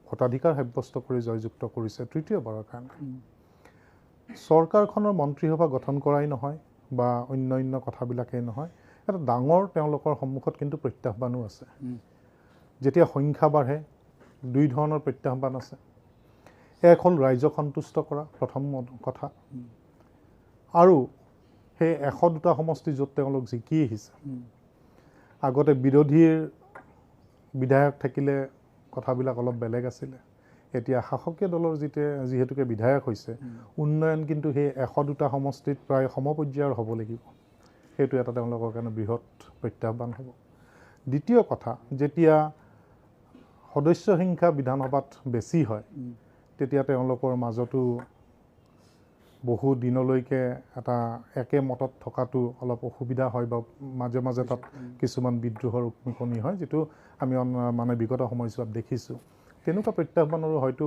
[SPEAKER 6] ভোটাধিকাৰ সাব্যস্ত কৰি জয়যুক্ত কৰিছে তৃতীয়বাৰৰ কাৰণে, চৰকাৰখনৰ মন্ত্ৰীসভা গঠন কৰাই নহয় বা অন্য কথাবিলাকেই নহয়, এটা ডাঙৰ তেওঁলোকৰ সন্মুখত কিন্তু প্ৰত্যাহ্বানো আছে। যেতিয়া সংখ্যা বাঢ়ে, দুই ধৰণৰ প্ৰত্যাহ্বান আছে। এক হ'ল ৰাইজক সন্তুষ্ট কৰা, প্ৰথম কথা। আৰু সেই 102টা সমষ্টি য'ত তেওঁলোক জিকি আহিছে, আগতে বিৰোধীৰ বিধায়ক থাকিলে কথাবিলাক অলপ বেলেগ আছিলে। এতিয়া শাসকীয় দলৰ যিহেতুকে বিধায়ক হৈছে, উন্নয়ন কিন্তু সেই 102টা সমষ্টিত প্ৰায় সমপৰ্যায়ৰ হ'ব লাগিব। সেইটো এটা তেওঁলোকৰ কাৰণে বৃহৎ প্ৰত্যাহ্বান হ'ব। দ্বিতীয় কথা, যেতিয়া সদস্য সংখ্যা বিধানসভাত বেছি হয়, তেতিয়া তেওঁলোকৰ মাজতো বহু দিনলৈকে এটা একে মতত থকাটো অলপ অসুবিধা হয়, বা মাজে মাজে তাত কিছুমান বিদ্ৰোহৰ উকমিকনি হয়, যিটো আমি মানে বিগত সময়ছোৱাত দেখিছোঁ। তেনেকুৱা প্ৰত্যাহ্বানৰো হয়তো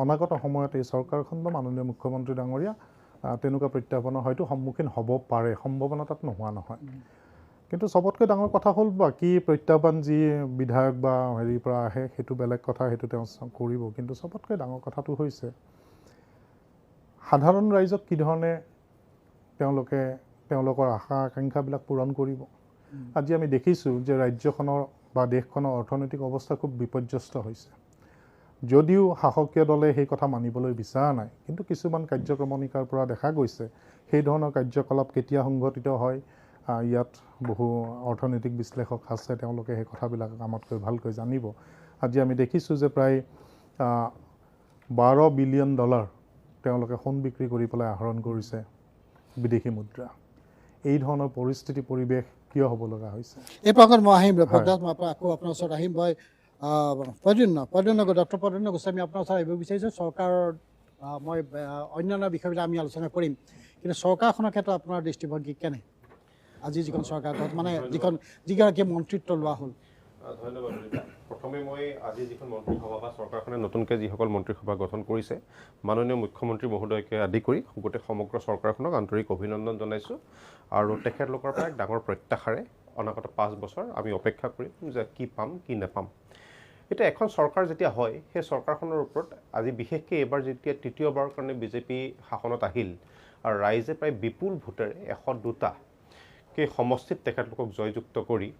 [SPEAKER 6] অনাগত সময়ত এই চৰকাৰখন বা মাননীয় মুখ্যমন্ত্ৰী ডাঙৰীয়া তেনেকুৱা প্ৰত্যাহ্বানৰ হয়তো সন্মুখীন হ'ব পাৰে, সম্ভাৱনা তাত নোহোৱা নহয়। কিন্তু চবতকৈ ডাঙৰ কথা হ'ল, বাকী প্ৰত্যাহ্বান যি বিধায়ক বা হেৰিৰ পৰা আহে সেইটো বেলেগ কথা, সেইটো তেওঁ কৰিব। কিন্তু চবতকৈ ডাঙৰ কথাটো হৈছে সাধাৰণ ৰাইজক কি ধৰণে তেওঁলোকে তেওঁলোকৰ আশা আকাংক্ষাবিলাক পূৰণ কৰিব। আজি আমি দেখিছোঁ যে ৰাজ্যখনৰ বা দেশখনৰ অৰ্থনৈতিক অৱস্থা খুব বিপৰ্যস্ত হৈছে। যদিও শাসকীয় দলে সেই কথা মানিবলৈ বিচৰা নাই, কিন্তু কিছুমান কাৰ্যক্ৰমণিকাৰ পৰা দেখা গৈছে সেই ধৰণৰ কাৰ্যকলাপ কেতিয়া সংঘটিত হয়, ইয়াত বহু অৰ্থনৈতিক বিশ্লেষক আছে, তেওঁলোকে সেই কথাবিলাক আমাতকৈ ভালকৈ জানিব। আজি আমি দেখিছোঁ যে প্ৰায় $12 বিলিয়ন তেওঁলোকে সোণ বিক্ৰী কৰি পেলাই আহৰণ কৰিছে বিদেশী মুদ্ৰা। এই ধৰণৰ পৰিৱেশ কিয় হ'ব লগা হৈছে?
[SPEAKER 1] এই প্ৰসংগত মই আহিম, আকৌ আপোনাৰ ওচৰত আহিম। মই ডক্টৰ প্ৰদ্যুন্ন গোস্বামী আপোনাৰ ওচৰত আহিব বিচাৰিছোঁ। চৰকাৰৰ মই অন্যান্য বিষয়বিলাক আমি আলোচনা কৰিম, কিন্তু চৰকাৰখনৰ ক্ষেত্ৰত আপোনাৰ দৃষ্টিভংগী কেনে? আজি যিখন চৰকাৰ, মানে যিগৰাকী মন্ত্ৰিত্ব লোৱা হ'ল।
[SPEAKER 5] ধন্যবাদ। প্ৰথমে মই আজি যিখন মন্ত্ৰীসভা বা চৰকাৰখনে নতুনকৈ যিসকল মন্ত্ৰীসভা গঠন কৰিছে, মাননীয় মুখ্যমন্ত্ৰী মহোদয়কে আদি কৰি গোটেই সমগ্ৰ চৰকাৰখনক আন্তৰিক অভিনন্দন জনাইছোঁ। আৰু তেখেতলোকৰ পৰা এক ডাঙৰ প্ৰত্যাশাৰে অনাগত 5 বছৰ আমি অপেক্ষা কৰিম যে কি পাম কি নাপাম। এতিয়া এখন চৰকাৰ যেতিয়া হয়, সেই চৰকাৰখনৰ ওপৰত আজি বিশেষকৈ এইবাৰ যেতিয়া তৃতীয়বাৰৰ কাৰণে বিজেপি শাসনত আহিল আৰু ৰাইজে প্ৰায় বিপুল ভোটেৰে 102টা সেই সমষ্টিত তেখেতলোকক জয়যুক্ত কৰি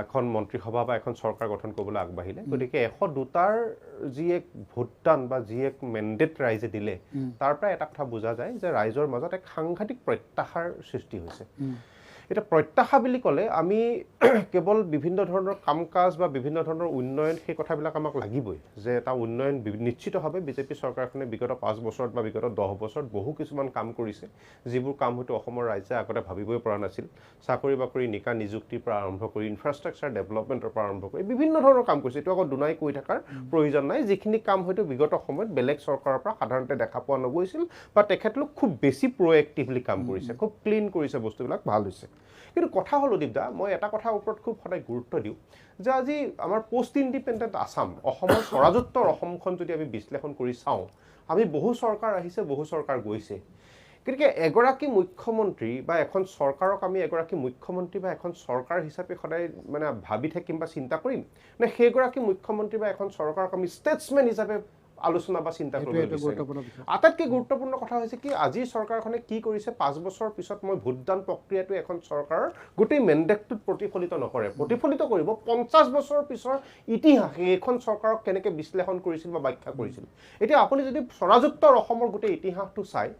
[SPEAKER 5] এখন মন্ত্ৰীসভা বা এখন চৰকাৰ গঠন কৰিবলৈ আগবাঢ়িলে। গতিকে 102টাৰ যি এক ভোটদান বা যি এক মেণ্ডেট ৰাইজে দিলে, তাৰ পৰা এটা কথা বুজা যায় যে ৰাইজৰ মাজত এক সাংঘাতিক প্ৰত্যাশাৰ সৃষ্টি হৈছে। এতিয়া প্ৰত্যাশা বুলি ক'লে আমি কেৱল বিভিন্ন ধৰণৰ কাম কাজ বা বিভিন্ন ধৰণৰ উন্নয়ন, সেই কথাবিলাক আমাক লাগিবই, যে এটা উন্নয়ন নিশ্চিতভাৱে বিজেপি চৰকাৰখনে বিগত 5 বছৰত বা বিগত 10 বছৰত বহু কিছুমান কাম কৰিছে, যিবোৰ কাম হয়তো অসমৰ ৰাইজে আগতে ভাবিবই পৰা নাছিল। চাকৰি বাকৰি নিকা নিযুক্তিৰ পৰা আৰম্ভ কৰি ইনফ্ৰাষ্ট্ৰাকচাৰ ডেভেলপমেণ্টৰ পৰা আৰম্ভ কৰি বিভিন্ন ধৰণৰ কাম কৰিছে। এইটো আকৌ দুনাই কৈ থকাৰ প্ৰয়োজন নাই, যিখিনি কাম হয়তো বিগত সময়ত বেলেগ চৰকাৰৰ পৰা সাধাৰণতে দেখা পোৱা নগৈছিল, বা তেখেতলোক খুব বেছি প্ৰ'এক্টিভলি কাম কৰিছে, খুব ক্লিন কৰিছে, বস্তুবিলাক ভাল হৈছে। কিন্তু কথা হ'ল দীপদা, মই এটা কথাৰ ওপৰত খুব সদায় গুৰুত্ব দিওঁ যে আজি আমাৰ পষ্ট ইণ্ডিপেণ্ডেণ্ট আছাম, অসমৰ স্বৰাজোত্তৰ অসমখন যদি আমি বিশ্লেষণ কৰি চাওঁ, আমি বহু চৰকাৰ আহিছে, বহু চৰকাৰ গৈছে। গতিকে এগৰাকী মুখ্যমন্ত্ৰী বা এখন চৰকাৰক আমি এগৰাকী মুখ্যমন্ত্ৰী বা এখন চৰকাৰ হিচাপে সদায় মানে ভাবি থাকিম বা চিন্তা কৰিম, নে সেইগৰাকী মুখ্যমন্ত্ৰী বা এখন চৰকাৰক আমি ষ্টেটছমেন হিচাপে আলোচনা বা চিন্তা কৰিব
[SPEAKER 1] এইটো গুৰুত্বপূৰ্ণ বিষয়।
[SPEAKER 5] আটাইতকৈ গুৰুত্বপূৰ্ণ কথা হৈছে কি আজি চৰকাৰখনে কি কৰিছে 5 বছৰৰ পিছত মই ভোটদান প্ৰক্ৰিয়াটো এখন চৰকাৰৰ গোটেই মেণ্ডেটটোত প্ৰতিফলিত নকৰে, প্ৰতিফলিত কৰিব 50 বছৰৰ পিছৰ ইতিহাস এইখন চৰকাৰক কেনেকৈ বিশ্লেষণ কৰিছিল বা ব্যাখ্যা কৰিছিল। এতিয়া আপুনি যদি স্বৰাজোত্তৰ অসমৰ গোটেই ইতিহাসটো চাই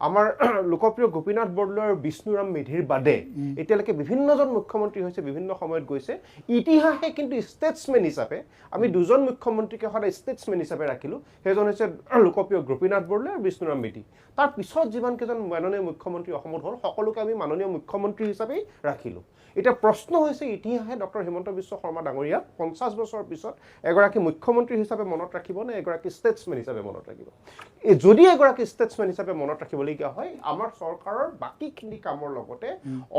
[SPEAKER 5] আমাৰ লোকপ্ৰিয় গোপীনাথ বৰদলৈ আৰু বিষ্ণুৰাম মেধিৰ বাদে এতিয়ালৈকে বিভিন্নজন মুখ্যমন্ত্ৰী হৈছে, বিভিন্ন সময়ত গৈছে। ইতিহাসে কিন্তু ষ্টেটছমেন হিচাপে আমি দুজন মুখ্যমন্ত্ৰীকে সদায় ষ্টেটছমেন হিচাপে ৰাখিলোঁ, সেইজন হৈছে লোকপ্ৰিয় গোপীনাথ বৰদলৈ আৰু বিষ্ণুৰাম মেধি। তাৰ পিছত যিমানকেইজন মাননীয় মুখ্যমন্ত্ৰী অসমত হ'ল সকলোকে আমি মাননীয় মুখ্যমন্ত্ৰী হিচাপেই ৰাখিলোঁ। এতিয়া প্ৰশ্ন হৈছে ইতিহাসে ডক্টৰ হিমন্ত বিশ্ব শৰ্মা ডাঙৰীয়াক 50 বছৰৰ পিছত এগৰাকী মুখ্যমন্ত্ৰী হিচাপে মনত ৰাখিব নে এগৰাকী ষ্টেটছমেন হিচাপে মনত ৰাখিব? যদি এগৰাকী ষ্টেটছমেন হিচাপে মনত ৰাখিবলগীয়া হয় আমাৰ চৰকাৰৰ বাকীখিনি কামৰ লগতে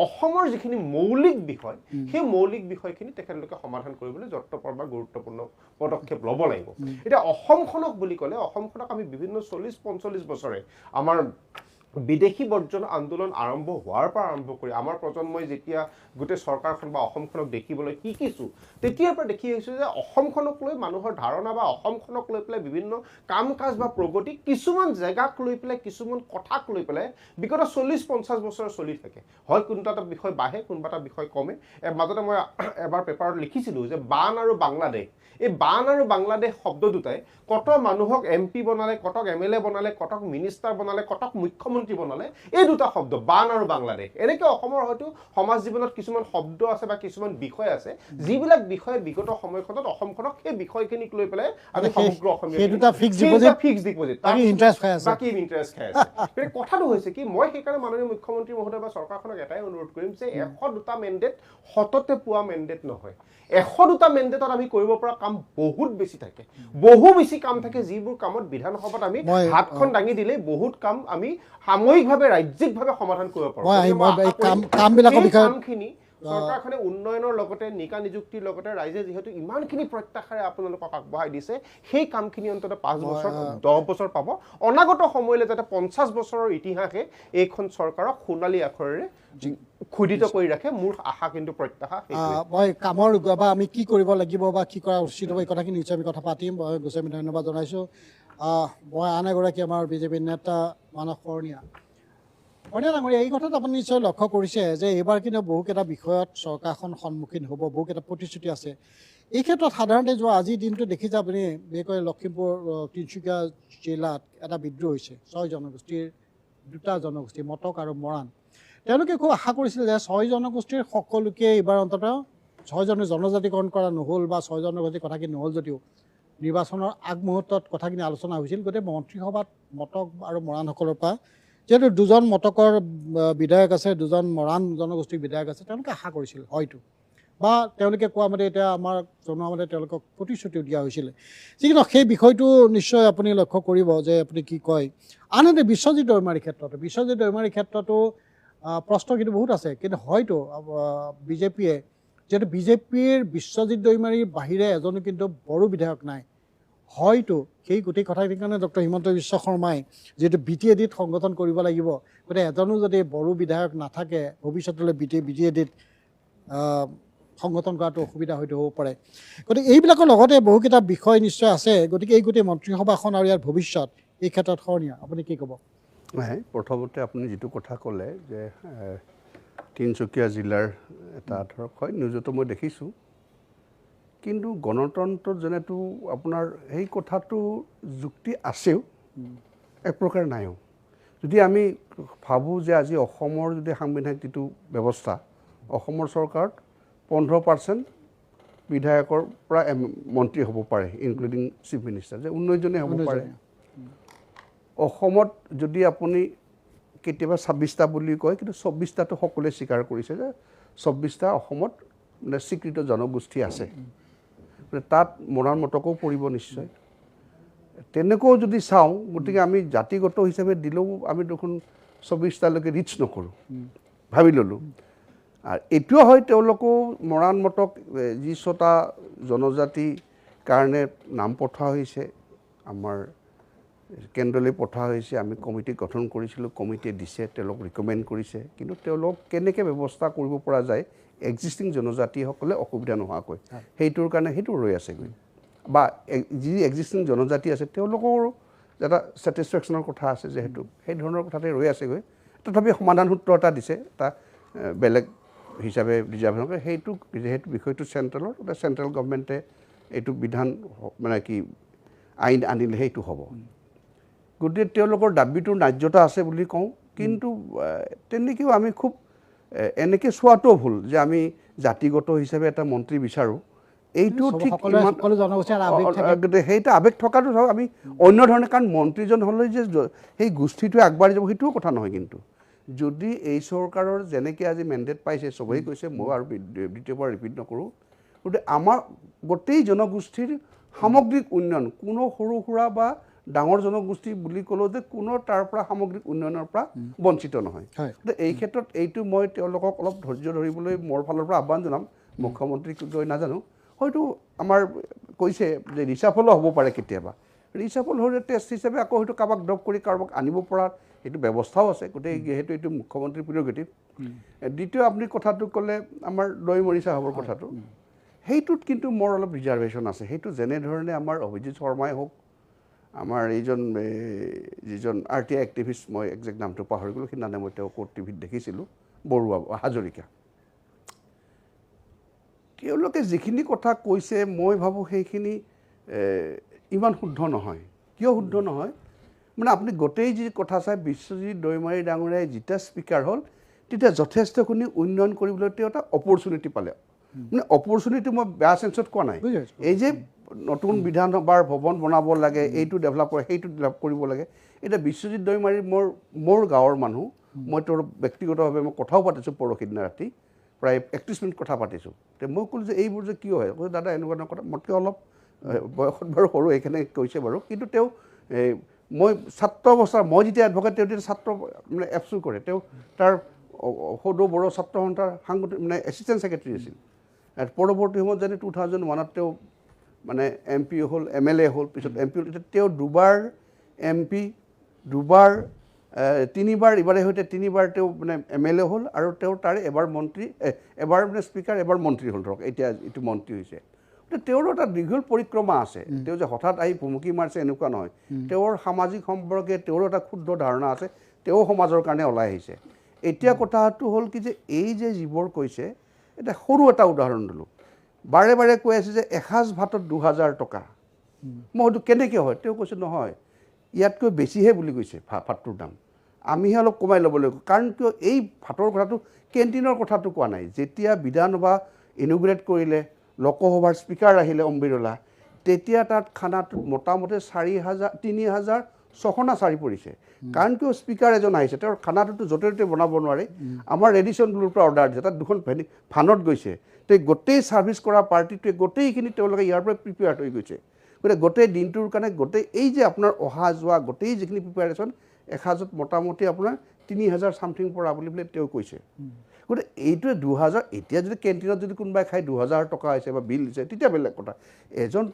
[SPEAKER 5] অসমৰ যিখিনি মৌলিক বিষয় সেই মৌলিক বিষয়খিনি তেখেতলোকে সমাধান কৰিবলৈ যত্নপৰ বা গুৰুত্বপূৰ্ণ পদক্ষেপ ল'ব লাগিব। এতিয়া অসমখনক বুলি ক'লে অসমখনক আমি বিভিন্ন 40-45 বছৰে আমাৰ বিদেশী বৰ্জন আন্দোলন আৰম্ভ হোৱাৰ পৰা আৰম্ভ কৰি আমাৰ প্ৰজন্মই যেতিয়া গোটেই চৰকাৰখন বা অসমখনক দেখিবলৈ শিকিছোঁ তেতিয়াৰ পৰা দেখি আহিছোঁ যে অসমখনক লৈ মানুহৰ ধাৰণা বা অসমখনক লৈ পেলাই বিভিন্ন কাম কাজ বা প্ৰগতি কিছুমান জেগাক লৈ পেলাই কিছুমান কথাক লৈ পেলাই বিগত 40-50 বছৰ চলি থাকে। হয় কোনোবা এটা বিষয় বাঢ়ে, কোনোবা এটা বিষয় কমে। মাজতে মই এবাৰ পেপাৰত লিখিছিলোঁ যে বান আৰু বাংলাদেশ, এই বান আৰু বাংলাদেশ শব্দ দুটাই কত মানুহক MP বনালে, কতক MLA বনালে, কতক মিনিষ্টাৰ বনালে, কতক মুখ্যমন্ত্ৰী বনালে। এই দুটা শব্দ বান আৰু বাংলাদেশ। এনেকৈ অসমৰ হয়তো সমাজ জীৱনত কিছুমান শব্দ আছে বা কিছুমান বিষয় আছে যিবিলাক বিষয়ে বিগত সময়খনত অসমখনক সেই বিষয়খিনিক লৈ পেলাই আমি সমগ্ৰ অসমীয়া
[SPEAKER 1] সেই দুটা ফিক্স ডিপজিট বাকি ইন্টাৰেষ্ট খাই আছে।
[SPEAKER 5] কথাটো হৈছে কি মই সেইকাৰণে মাননীয় মুখ্যমন্ত্ৰী মহোদয় বা চৰকাৰখনক এটাই অনুৰোধ কৰিম যে 102টা মেণ্ডেট সততে পোৱা মেণ্ডেট নহয়। 102টা মেণ্ডেটত আমি কৰিব পৰা কাম বহুত বেছি থাকে, বহু বেছি কাম থাকে যিবোৰ কামত বিধানসভাত আমি হাতখন দাঙি দিলে বহুত কাম আমি সাময়িকভাৱে ৰাজ্যিকভাৱে সমাধান কৰিব পাৰোঁ। কামখিনি চৰকাৰখনে উন্নয়নৰ লগতে নিকা নিযুক্তিৰ লগতে ৰাইজে যিহেতু ইমানখিনি প্ৰত্যাশাৰে আপোনালোকক আগবঢ়াই দিছে সেই কামখিনি অন্তত 5 বছৰ 10 বছৰ পাব। অনাগত সময়লৈ যাতে 50 বছৰৰ ইতিহাসে এইখন চৰকাৰক সোণালী আখৰেৰে খোদিত কৰি ৰাখে মোৰ আশা কিন্তু প্ৰত্যাশা।
[SPEAKER 1] মই কামৰ বা আমি কি কৰিব লাগিব বা কি কৰা উচিত হ'ব এই কথাখিনি নিশ্চয় আমি কথা পাতিম। মই গোস্বামী ধন্যবাদ জনাইছোঁ। মই আন এগৰাকী আমাৰ বিজেপি নেতা মানস কৰণীয়া ডাঙৰীয়া, এই কথাটো আপুনি নিশ্চয় লক্ষ্য কৰিছে যে এইবাৰ কিন্তু বহুকেইটা বিষয়ত চৰকাৰখন সন্মুখীন হ'ব, বহুকেইটা প্ৰতিশ্ৰুতি আছে। এই ক্ষেত্ৰত সাধাৰণতে যোৱা আজিৰ দিনটো দেখিছে আপুনি বিশেষকৈ লখিমপুৰ তিনিচুকীয়া জিলাত এটা বিদ্ৰোহ হৈছে 6 জনগোষ্ঠীৰ, 2টা জনগোষ্ঠী মটক আৰু মৰাণ। তেওঁলোকে খুব আশা কৰিছিল যে 6 জনগোষ্ঠীৰ সকলোকে এইবাৰ অন্ততঃ 6জনে জনজাতিকৰণ কৰা নহ'ল বা 6 জনগোষ্ঠীৰ কথাখিনি নহ'ল যদিও নিৰ্বাচনৰ আগমুহূৰ্তত কথাখিনি আলোচনা হৈছিল। গোটেই মন্ত্ৰীসভাত মটক আৰু মৰাণসকলৰ পৰা যিহেতু 2জন মটকৰ বিধায়ক আছে, 2জন মৰাণ জনগোষ্ঠীৰ বিধায়ক আছে, তেওঁলোকে আশা কৰিছিল হয়তো বা তেওঁলোকে কোৱা মতে এতিয়া আমাৰ জনোৱা মতে তেওঁলোকক প্ৰতিশ্ৰুতিও দিয়া হৈছিলে। যিকি সেই বিষয়টো নিশ্চয় আপুনি লক্ষ্য কৰিব যে আপুনি কি কয়। আনহাতে বিশ্বজিৎ দৈমাৰীৰ ক্ষেত্ৰতো প্ৰশ্ন কিন্তু বহুত আছে, কিন্তু হয়তো বিজেপিয়ে যিহেতু বিজেপিৰ বিশ্বজিৎ দৈমাৰীৰ বাহিৰে এজনো কিন্তু বড়ো বিধায়ক নাই, হয়তো সেই গোটেই কথাখিনিৰ কাৰণে ডক্টৰ হিমন্ত বিশ্ব শৰ্মাই যিহেতু BTADত সংগঠন কৰিব লাগিব, গতিকে এজনো যদি বড়ো বিধায়ক নাথাকে ভৱিষ্যতলৈ BTADত সংগঠন কৰাটো অসুবিধা হয়তো হ'ব পাৰে। গতিকে এইবিলাকৰ লগতে বহুকেইটা বিষয় নিশ্চয় আছে। গতিকে এই গোটেই মন্ত্ৰীসভাখন আৰু ইয়াৰ ভৱিষ্যত এই ক্ষেত্ৰত সৰণীয়া, আপুনি কি ক'ব?
[SPEAKER 3] নাই, প্ৰথমতে আপুনি যিটো কথা ক'লে যে তিনিচুকীয়া জিলাৰ এটা ধৰক হয় নিউজতো মই দেখিছোঁ, কিন্তু গণতন্ত্ৰত যেনেটো আপোনাৰ সেই কথাটো যুক্তি আছেও এক প্ৰকাৰ নাইও। যদি আমি ভাবোঁ যে আজি অসমৰ যদি সাংবিধানিক যিটো ব্যৱস্থা, অসমৰ চৰকাৰত 15% বিধায়কৰ পৰা মন্ত্ৰী হ'ব পাৰে ইনক্লুডিং চিফ মিনিষ্টাৰ, যে 19জনে হ'ব পাৰে। অসমত যদি আপুনি কেতিয়াবা 26টা বুলি কয়, কিন্তু 24টাটো সকলোৱে স্বীকাৰ কৰিছে যে 24টা অসমত মানে স্বীকৃত জনগোষ্ঠী আছে। তাত মৰাণ মটকো পৰিব নিশ্চয়। তেনেকৈও যদি চাওঁ, গতিকে আমি জাতিগত হিচাপে দিলেও আমি দেখোন 24টালৈকে ৰিচ নকৰোঁ, ভাবি ল'লোঁ। আৰু এইটোও হয় তেওঁলোকেও মৰাণ মটক যি 6টা জনজাতি কাৰণে নাম পঠোৱা হৈছে, আমাৰ কেন্দ্ৰলৈ পঠোৱা হৈছে। আমি কমিটি গঠন কৰিছিলোঁ, কমিটিয়ে দিছে, তেওঁলোক ৰিকমেণ্ড কৰিছে, কিন্তু তেওঁলোক কেনেকৈ ব্যৱস্থা কৰিব পৰা যায় এক্সিষ্টিং জনজাতিসকলে অসুবিধা নোহোৱাকৈ, সেইটোৰ কাৰণে সেইটো ৰৈ আছেগৈ। বা যি এক্সিষ্টিং জনজাতি আছে তেওঁলোকৰ এটা ছেটিছফেকশ্যনৰ কথা আছে যিহেতু সেই ধৰণৰ কথাতে ৰৈ আছেগৈ তথাপি সমাধান সূত্ৰ এটা দিছে এটা বেলেগ হিচাপে ৰিজাৰ্ভ সেইটো যিহেতু বিষয়টো চেণ্ট্ৰেলৰ চেণ্ট্ৰেল গভৰ্ণমেণ্টে এইটো বিধান মানে কি আইন আনিলে সেইটো হ'ব গতিকে তেওঁলোকৰ দাবীটোৰ ন্যায্যতা আছে বুলি কওঁ কিন্তু তেনেকৈও আমি খুব এনেকৈ চোৱাটোও ভুল যে আমি জাতিগত হিচাপে এটা মন্ত্ৰী বিচাৰোঁ এইটো ঠিক সেইটো আৱেগ থকাটো ধৰক আমি অন্য ধৰণে কাৰণ মন্ত্ৰীজন হ'লে যে সেই গোষ্ঠীটোৱে আগবাঢ়ি যাব সেইটোও কথা নহয় কিন্তু যদি এই চৰকাৰৰ যেনেকৈ আজি মেণ্ডেট পাইছে চবেই কৈছে মই আৰু দ্বিতীয়বাৰ ৰিপিট নকৰোঁ গতিকে আমাৰ গোটেই জনগোষ্ঠীৰ সামগ্ৰিক উন্নয়ন কোনো সৰু সুৰা বা ডাঙৰ জনগোষ্ঠী বুলি ক'লেও যে কোনো তাৰ পৰা সামগ্ৰিক উন্নয়নৰ পৰা বঞ্চিত নহয় এই ক্ষেত্ৰত এইটো মই তেওঁলোকক অলপ ধৈৰ্য ধৰিবলৈ মোৰ ফালৰ পৰা আহ্বান জনাম মুখ্যমন্ত্ৰীক গৈ নাজানো হয়তো আমাৰ কৈছে যে ৰিচাফলো হ'ব পাৰে কেতিয়াবা ৰিচাফল হ'লে টেষ্ট হিচাপে আকৌ হয়তো কাৰোবাক ড্ৰপ কৰি কাৰোবাক আনিব পৰা সেইটো ব্যৱস্থাও আছে গতিকে যিহেতু এইটো মুখ্যমন্ত্ৰীৰ প্ৰিৰগেটিভ দ্বিতীয় আপুনি কথাটো ক'লে আমাৰ দৈমৰি চাহাবৰ কথাটো সেইটোত কিন্তু মোৰ অলপ ৰিজাৰ্ভেশ্যন আছে সেইটো যেনেধৰণে আমাৰ অভিজিত শৰ্মাই হওক আমাৰ এইজন যিজন RTI এক্টিভিষ্ট মই একজেক্ট নামটো পাহৰি গ'লোঁ সিদিনা মই তেওঁ কোৰ্ট টিভিত দেখিছিলোঁ বৰুৱা হাজৰিকা তেওঁলোকে যিখিনি কথা কৈছে মই ভাবোঁ সেইখিনি ইমান শুদ্ধ নহয় কিয় শুদ্ধ নহয় মানে আপুনি গোটেই যি কথা চাই বিশ্বজিৎ দৈমাৰী ডাঙৰীয়াই যেতিয়া স্পীকাৰ হ'ল তেতিয়া যথেষ্টখিনি উন্নয়ন কৰিবলৈ তেওঁ এটা অপৰচুনিটি পালে মানে অপৰচুনিটি মই বেয়া চেঞ্চত কোৱা নাই এই যে নতুন বিধানসভাৰ ভৱন বনাব লাগে এইটো ডেভেলপ কৰে সেইটো ডেভেলপ কৰিব লাগে এতিয়া বিশ্বজিৎ দৈমাৰী মোৰ গাঁৱৰ মানুহ মই তেওঁৰ ব্যক্তিগতভাৱে মই কথাও পাতিছোঁ পৰহি দিনা ৰাতি প্ৰায় 31 মিনিট কথা পাতিছোঁ তে মই ক'লোঁ যে এইবোৰ যে কিয় হয় কৈছে দাদা এনেকুৱা কথা মোতকৈ অলপ বয়সত বাৰু সৰু এইখিনি কৈছে বাৰু কিন্তু তেওঁ মই ছাত্ৰ অৱস্থাৰ মই যেতিয়া এডভকেট তেওঁ তেতিয়া ছাত্ৰ মানে এপচু কৰে তেওঁ তাৰ সদৌ বড়ো ছাত্ৰ সন্থাৰ সাংগঠনিক মানে এছিষ্টেণ্ট ছেক্ৰেটাৰী আছিল পৰৱৰ্তী সময়ত যেনে 2001 তেওঁ মানে MP হ'ল MLA হ'ল পিছত MP হ'ল এতিয়া তেওঁ দুবাৰ MP দুবাৰ তিনিবাৰ ইবাৰে সৈতে তিনিবাৰ তেওঁ মানে MLA হ'ল আৰু তেওঁ তাৰে এবাৰ মন্ত্ৰী এবাৰ মানে স্পীকাৰ এবাৰ মন্ত্ৰী হ'ল ধৰক এতিয়া এইটো মন্ত্ৰী হৈছে তেওঁৰ এটা দীঘল পৰিক্ৰমা আছে তেওঁ যে হঠাৎ আহি ভুমুকি মাৰিছে এনেকুৱা নহয় তেওঁৰ সামাজিক সম্পৰ্কে তেওঁৰ এটা ক্ষুদ্ৰ ধাৰণা আছে তেওঁ সমাজৰ কাৰণে ওলাই আহিছে এতিয়া কথাটো হ'ল কি যে এই যে যিবোৰ কৈছে এটা সৰু এটা উদাহৰণ দিলোঁ বাৰে বাৰে কৈ আছে যে এসাঁজ ভাতত 2000 টকা মই হয়তো কেনেকৈ হয় তেওঁ কৈছে নহয় ইয়াতকৈ বেছিহে বুলি কৈছে ভাতটোৰ দাম আমিহে অলপ কমাই ল'ব লাগিব কাৰণ কিয় এই ভাতৰ কথাটো কেণ্টিনৰ কথাটো কোৱা নাই যেতিয়া বিধানসভা ইনগ্ৰেট কৰিলে লোকসভাৰ স্পীকাৰ আহিলে ওম বিৰলা তেতিয়া তাত খানাটো মোটামুটি 3600 চাৰি পৰিছে কাৰণ কিয় স্পীকাৰ এজন আহিছে তেওঁৰ খানাটোতো য'তে ত'তে বনাব নোৱাৰে আমাৰ ৰেডিশ্যন ব্লুৰ পৰা অৰ্ডাৰ দিছে তাত দুখন ফানত গৈছে তো গোটেই ছাৰ্ভিচ কৰা পাৰ্টিটোৱে গোটেইখিনি তেওঁলোকে ইয়াৰ পৰা প্ৰিপেয়াৰ্ড হৈ গৈছে গতিকে গোটেই দিনটোৰ কাৰণে গোটেই এই যে আপোনাৰ অহা যোৱা গোটেই যিখিনি প্ৰিপেয়াৰেশ্যন এসাঁজত মোটামুটি আপোনাৰ 3000 চামথিং পৰা বুলি তেওঁ কৈছে গতিকে এইটোৱে 2000 এতিয়া যদি কেণ্টিনত যদি কোনোবাই খাই 2000 টকা হৈছে বা বিল দিছে তেতিয়া বেলেগ কথা এজন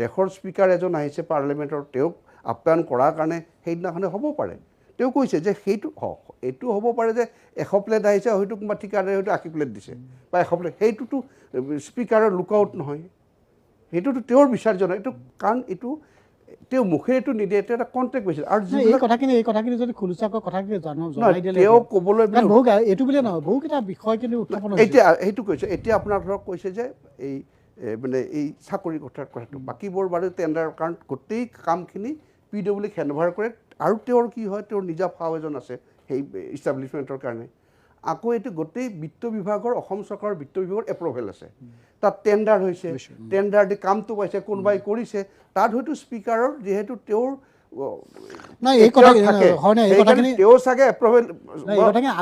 [SPEAKER 3] দেশৰ স্পীকাৰ এজন আহিছে পাৰ্লিমেণ্টৰ তেওঁক আপ্যায়ন কৰাৰ কাৰণে সেইদিনাখনে হ'ব পাৰে তেওঁ কৈছে যে সেইটো এইটো হ'ব পাৰে যে 100 প্লেট আহিছে হয়তো কোনোবা ঠিকাদাৰে হয়তো 80 প্লেট দিছে বা 100 প্লেট সেইটোতো স্পীকাৰৰ লুকআউট নহয় সেইটোতো তেওঁৰ বিচাৰ্য নহয় এইটো কাৰণ এইটো তেওঁ মুখেৰেতো নিদিয়ে তেওঁ এটা কণ্টেক্ট কৰিছিল আৰু
[SPEAKER 1] এই কথাখিনি যদি খুলুচাকৈ কথাখিনি জনাই দিলে
[SPEAKER 3] তেওঁ ক'বলৈ
[SPEAKER 1] এইটো বুলিয়ে নহয় বহুকেইটা বিষয় কিন্তু উত্থাপন
[SPEAKER 3] এতিয়া সেইটো কৈছে এতিয়া আপোনাৰ ধৰক কৈছে যে এই মানে এই চাকৰি কথাটো বাকীবোৰ বাৰু টেণ্ডাৰ কাৰণ গোটেই কামখিনি PWক হেণ্ডঅভাৰ কৰে আৰু তেওঁৰ কি হয় তেওঁৰ নিজা ফাও এজন আছে সেই ইষ্টাব্লিছমেণ্টৰ কাৰণে আকৌ এইটো গোটেই বিত্ত বিভাগৰ অসম চৰকাৰৰ বিত্ত বিভাগৰ এপ্ৰুভেল আছে তাত টেণ্ডাৰ হৈছে টেণ্ডাৰ দি কামটো পাইছে কোনোবাই কৰিছে তাত হয়তো স্পীকাৰৰ যিহেতু তেওঁৰ তেওঁ চাগে এপ্ৰুভেল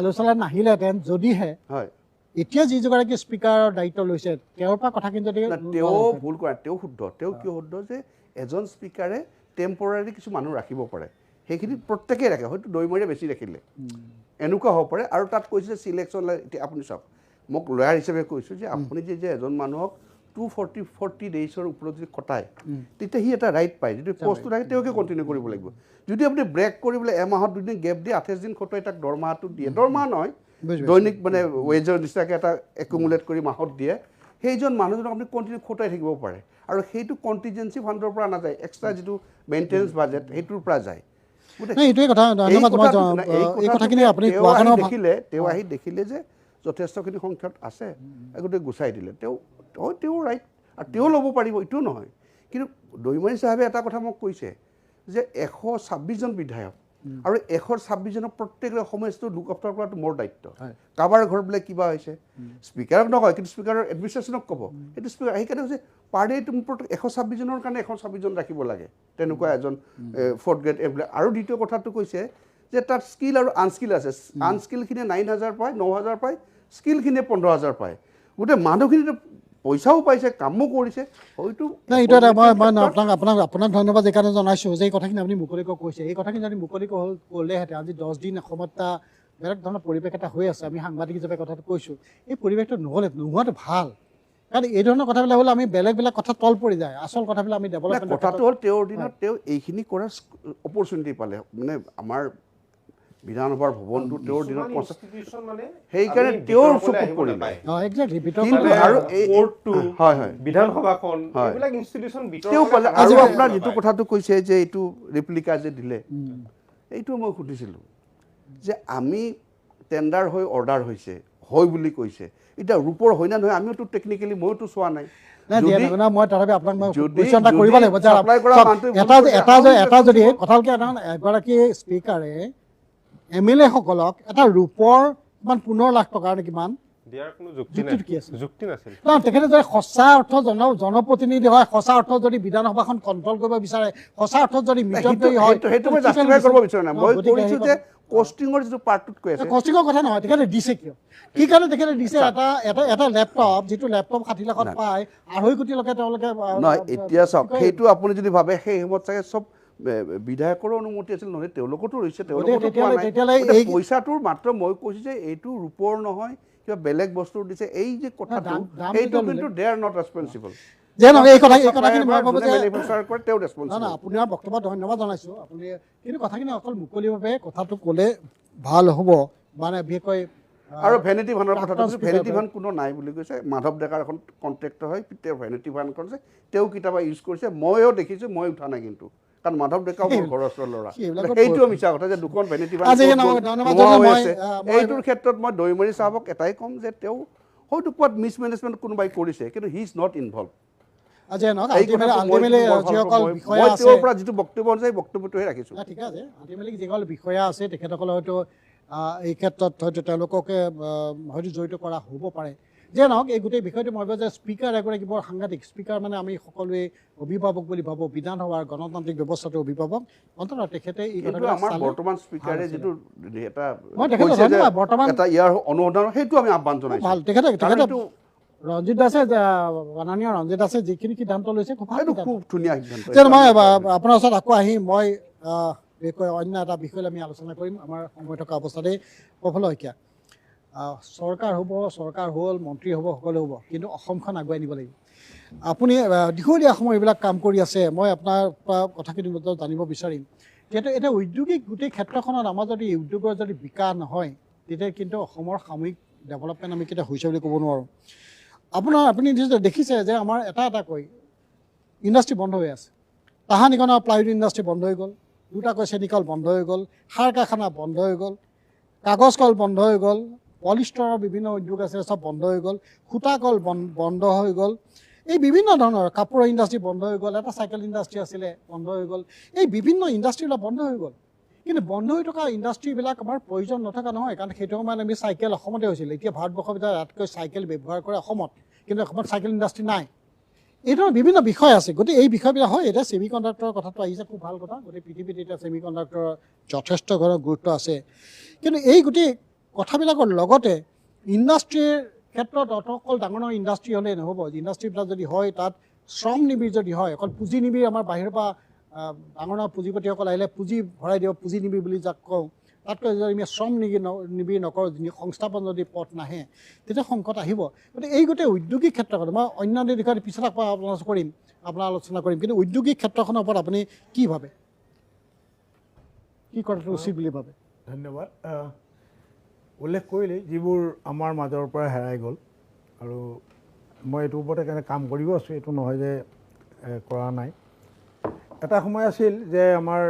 [SPEAKER 1] আলোচনাত নাহিলেহেঁতেন যদিহে
[SPEAKER 3] হয়
[SPEAKER 1] এতিয়া যিগৰাকী স্পীকাৰৰ দায়িত্ব লৈছে তেওঁৰ পৰা কথাখিনি যদি
[SPEAKER 3] তেওঁ ভুল কৰা তেওঁ শুদ্ধ তেওঁ কিয় শুদ্ধ যে এজন স্পীকাৰে টেম্পৰাৰী কিছু মানুহ ৰাখিব পাৰে সেইখিনি প্ৰত্যেকেই ৰাখে হয়তো দৈমৰীয়ে বেছি ৰাখিলে এনেকুৱা হ'ব পাৰে আৰু তাত কৈছে যে চিলেকশ্যন এতিয়া আপুনি চাওক মোক লয়াৰ হিচাপে কৈছোঁ যে আপুনি যে এজন মানুহক 240 ডেইজৰ ওপৰত যদি কটায় তেতিয়া সি এটা ৰাইট পায় যদি পষ্টটো থাকে তেওঁকে কণ্টিনিউ কৰিব লাগিব যদি আপুনি ব্ৰেক কৰি বোলে এমাহত 2 দিন গেপ দিয়ে 28 দিন খটুৱাই তাক দৰমহাটো দিয়ে দৰমহা নহয় দৈনিক মানে ৱেজৰ নিচিনাকৈ এটা একুমুলেট কৰি মাহত দিয়ে সেইজন মানুহজনক আপুনি কণ্টিনিউ খটাই থাকিব পাৰে আৰু সেইটো কণ্টিজেঞ্চি ফাণ্ডৰ পৰা নাযায়, এক্সট্ৰা যিটো মেইনটেনেঞ্চ বাজেট সেইটোৰ পৰা যায়।
[SPEAKER 1] নাই এইটোৱে কথা, ধন্যবাদ। মই এই কথাখিনি আপুনি কোৱা কাৰণে
[SPEAKER 3] তেওঁ আহি দেখিলে যে যথেষ্টখিনি সংখ্যাত আছে, গতিকে গুচাই দিলে। তেওঁ ৰাইট, আৰু তেওঁ ল'ব পাৰিব, এইটোও নহয়। কিন্তু দৈমাৰী চাহাবে এটা কথা মোক কৈছে যে 126জন বিধায়ক আৰু 126জনৰ প্ৰত্যেকৰে সমস্যাটো লুক আফটাৰ কৰাটো মোৰ দায়িত্ব। কাৰোবাৰ ঘৰত বোলে কিবা হৈছে, স্পীকাৰক নকয়, কিন্তু স্পীকাৰৰ এডমিনিষ্ট্ৰেশ্যনক ক'ব। সেইটো স্পীকাৰ সেইকাৰণে হৈছে পাৰ ডে তুমি 126জনৰ কাৰণে 126জন ৰাখিব লাগে, তেনেকুৱা এজন 4th গ্ৰেড এমপ্লয়। আৰু দ্বিতীয় কথাটো কৈছে যে তাত স্কিল আৰু আনস্কিল আছে। আনস্কিলখিনিয়ে 9,000 পায়, 9,000 পায়, স্কিলখিনিয়ে 15,000 পায়। গোটেই মানুহখিনিতো পইচাও পাইছে, কামো কৰিছে। হয়তো
[SPEAKER 1] নাই এইটো এটা মই আপোনাক ধন্যবাদ এইকাৰণে জনাইছোঁ যে এই কথাখিনি আপুনি মুকলিকৈ কৈছে। এই কথাখিনি যদি মুকলিকৈ ক'লেহেঁতেন, আজি 10 দিন অসমত এটা বেলেগ ধৰণৰ পৰিৱেশ এটা হৈ আছে, আমি সাংবাদিক হিচাপে কথাটো কৈছোঁ, এই পৰিৱেশটো নোহোৱাটো ভাল। কাৰণ এই ধৰণৰ কথাবিলাক হ'লে আমি বেলেগ কথা তল পৰি যায়, আচল কথাবিলাক আমি ডেভেলপমেণ্ট।
[SPEAKER 3] কথাটো হ'ল তেওঁৰ দিনত তেওঁ এইখিনি কৰাৰ অপৰচুনিটি পালে। মানে আমাৰ বিধানসভাৰ ভৱনটো তেওঁৰ দিনত সেইকাৰণে তেওঁৰ চকুত পৰিলে। আৰু আপোনাৰ যিটো কথাটো কৈছে যে এইটো ৰেপ্লিকা যে দিলে, এইটো মই সুধিছিলোঁ যে আমি টেণ্ডাৰ হৈ অৰ্ডাৰ হৈছে হয় বুলি কৈছে, এতিয়া ৰূপৰ হয় না নহয় আমিওতো টেকনিকেলি মইতো চোৱা নাই।
[SPEAKER 1] এগৰাকী স্পীকাৰে MLA সকলক এটা ৰূপৰ কিমান 15 লাখ টকাৰ কিমান তেখেতে যদি সঁচা অৰ্থ জনপ্ৰতিনিধি হয়, সঁচা অৰ্থ যদি বিধানসভাখন কণ্ট্ৰল কৰিব বিচাৰে, সঁচা অৰ্থ যদি
[SPEAKER 3] কষ্টিঙৰ যিটো পাৰ্টটোত কৈ আছে,
[SPEAKER 1] কষ্টিঙৰ কথা নহয়, তেখেতে দিছে কিয়? কি কাৰণে তেখেতে দিছে? এটা লেপটপ, যিটো লেপটপ 60 লাখত পায়, 2.5 কোটিলৈকে তেওঁলোকে
[SPEAKER 3] নহয়। এতিয়া চাওক, সেইটো আপুনি যদি ভাবে সেই সময়ত চাগে চব বিধায়কৰো অনুমতি আছিল, নহয় তেওঁলোকতো ৰৈছে, পইচাটোৰ মাত্ৰ মই কৈছোঁ যে এইটো ৰূপৰ নহয়, কিবা বেলেগ বস্তুৰ দিছে। এই যে কথাটো এইটো কিন্তু দে আৰ নট ৰেছপনচিবল।
[SPEAKER 1] আপোনাৰ বক্তব্য ধন্যবাদ জনাইছোঁ। আপুনি কিন্তু কথাখিনি অকল মুকলিভাৱে কথাটো ক'লে ভাল হ'ব, মানে বিশেষকৈ।
[SPEAKER 3] আৰু ভেনিটি ভানৰ কথাটো, ভেনিটি ভান কোনো নাই বুলি কৈছে। মাধৱ ডেকাৰ এখন কণ্ট্ৰেক্টৰ হয়, তেওঁ ভেনিটি ভান কৰিছে, তেওঁ কেতিয়াবা ইউজ কৰিছে, ময়ো দেখিছোঁ, মই উঠা নাই কিন্তু, কাৰণ মাধৱ ডেকাও মোৰ ঘৰৰ ওচৰৰ ল'ৰা। সেইটোও মিছা কথা যে দুখন ভেনিটি ভান এইটোৰ ক্ষেত্ৰত মই দৈমাৰী চাহাবক এটাই ক'ম যে তেওঁ হয়তো ক'ত মিছমেনেজমেণ্ট কোনোবাই কৰিছে, কিন্তু হি ইজ নট ইনভলভ। তেওঁৰ পৰা যিটো বক্তব্য আছে সেই বক্তব্যটোহে ৰাখিছোঁ।
[SPEAKER 1] ঠিক আছে, আল্টিমেটলি যিসকল বিষয়া আছে তেখেতসকলে হয়তো এই ক্ষেত্ৰত হয়তো তেওঁলোককে হয়তো জড়িত কৰা হ'ব পাৰে। যে নহওক, এই গোটেই বিষয়টো মই ভাবোঁ যে স্পীকাৰ এগৰাকী বৰ সাংঘাতিক। স্পীকাৰ মানে আমি সকলোৱে অভিভাৱক বুলি ভাবোঁ, বিধানসভাৰ গণতান্ত্ৰিক ব্যৱস্থাটোৰ অভিভাৱক। অন্ততঃ তেখেতে এই
[SPEAKER 3] বৰ্তমান স্পীকাৰে যিটো এটা
[SPEAKER 1] ইয়াৰ
[SPEAKER 3] অনুমোদন, সেইটো আমি আহ্বান জনাইছোঁ।
[SPEAKER 1] ভাল, তেখেতে ৰঞ্জিত দাসে যিখিনি সিদ্ধান্ত লৈছে খুব
[SPEAKER 3] ধুনীয়া সিদ্ধান্ত।
[SPEAKER 1] মই আপোনাৰ ওচৰত আকৌ আহি মই অন্য এটা বিষয় আমি আলোচনা কৰিম আমাৰ সময় থকা অৱস্থাতেই। প্ৰফুল্ল শইকীয়া, চৰকাৰ হ'ব, চৰকাৰ হ'ল, মন্ত্ৰী হ'ব, সকলো হ'ব, কিন্তু অসমখন আগুৱাই নিব লাগিব। আপুনি দীঘলীয়া সময় এইবিলাক কাম কৰি আছে, মই আপোনাৰ পৰা কথাখিনি জানিব বিচাৰিম। যিহেতু এতিয়া উদ্যোগিক গোটেই ক্ষেত্ৰখনত আমাৰ যদি উদ্যোগৰ যদি বিকাশ নহয়, তেতিয়া কিন্তু অসমৰ সামূহিক ডেভেলপমেণ্ট আমি কেতিয়া হৈছে বুলি ক'ব নোৱাৰোঁ। আপুনি দেখিছে যে আমাৰ এটাকৈ ইণ্ডাষ্ট্ৰী বন্ধ হৈ আছে। তাহানিখনৰ প্লাইউড ইণ্ডাষ্ট্ৰী বন্ধ হৈ গ'ল, দুটাকৈ চেনিকল বন্ধ হৈ গ'ল, সাৰ কাৰখানা বন্ধ হৈ গ'ল, কাগজ কল বন্ধ হৈ গ'ল, পলিষ্টাৰৰ বিভিন্ন উদ্যোগ আছে চব বন্ধ হৈ গ'ল, সূতা কল বন্ধ হৈ গ'ল, এই বিভিন্ন ধৰণৰ কাপোৰৰ ইণ্ডাষ্ট্ৰী বন্ধ হৈ গ'ল, এটা চাইকেল ইণ্ডাষ্ট্ৰী আছিলে বন্ধ হৈ গ'ল, এই বিভিন্ন ইণ্ডাষ্ট্ৰীবিলাক বন্ধ হৈ গ'ল। কিন্তু বন্ধ হৈ থকা ইণ্ডাষ্ট্ৰীবিলাক আমাৰ প্ৰয়োজন নথকা নহয়, কাৰণ সেইটো সময়ত আমি চাইকেল অসমতে হৈছিল। এতিয়া ভাৰতবৰ্ষৰ ভিতৰত আটাইতকৈ চাইকেল ব্যৱহাৰ কৰে অসমত, কিন্তু অসমত চাইকেল ইণ্ডাষ্ট্ৰী নাই। এই ধৰণৰ বিভিন্ন বিষয় আছে। গতিকে এই বিষয়বিলাক হয়, এতিয়া ছেমি কণ্ডাক্টৰৰ কথাটো আহিছে, খুব ভাল কথা। গোটেই পৃথিৱীত এতিয়া ছেমি কণ্ডাক্টৰৰ যথেষ্ট ধৰণৰ গুৰুত্ব আছে। কিন্তু এই গোটেই কথাবিলাকৰ লগতে ইণ্ডাষ্ট্ৰীৰ ক্ষেত্ৰত অকল ডাঙৰ ডাঙৰ ইণ্ডাষ্ট্ৰী হ'লেই নহ'ব। ইণ্ডাষ্ট্ৰীবিলাক যদি হয়, তাত শ্ৰম নিবিড় যদি হয়, অকল পুঁজি নিবিড়, আমাৰ বাহিৰৰ পৰা ডাঙৰ ডাঙৰ পুঁজিপতিসকল আহিলে পুঁজি ভৰাই দিব, পুঁজি নিবিড় বুলি যাক কওঁ, তাতকৈ যদি আমি শ্ৰম নিবিড় নকৰোঁ, সংস্থাপন যদি পথ নাহে, তেতিয়া সংকট আহিব। গতিকে এই গোটেই উদ্যোগিক ক্ষেত্ৰখনত মই অন্যান্য দিশত পিছত আপোনাৰ আলোচনা কৰিম, কিন্তু উদ্যোগিক ক্ষেত্ৰখনৰ ওপৰত আপুনি কি ভাবে, কি কৰাটো উচিত বুলি ভাবে?
[SPEAKER 2] ধন্যবাদ। উল্লেখ কৰিলেই যিবোৰ আমাৰ মাজৰ পৰা হেৰাই গ'ল, আৰু মই এইটোৰ ওপৰতে কাম কৰিব আছোঁ। এইটো নহয় যে কৰা নাই। এটা সময় আছিল যে আমাৰ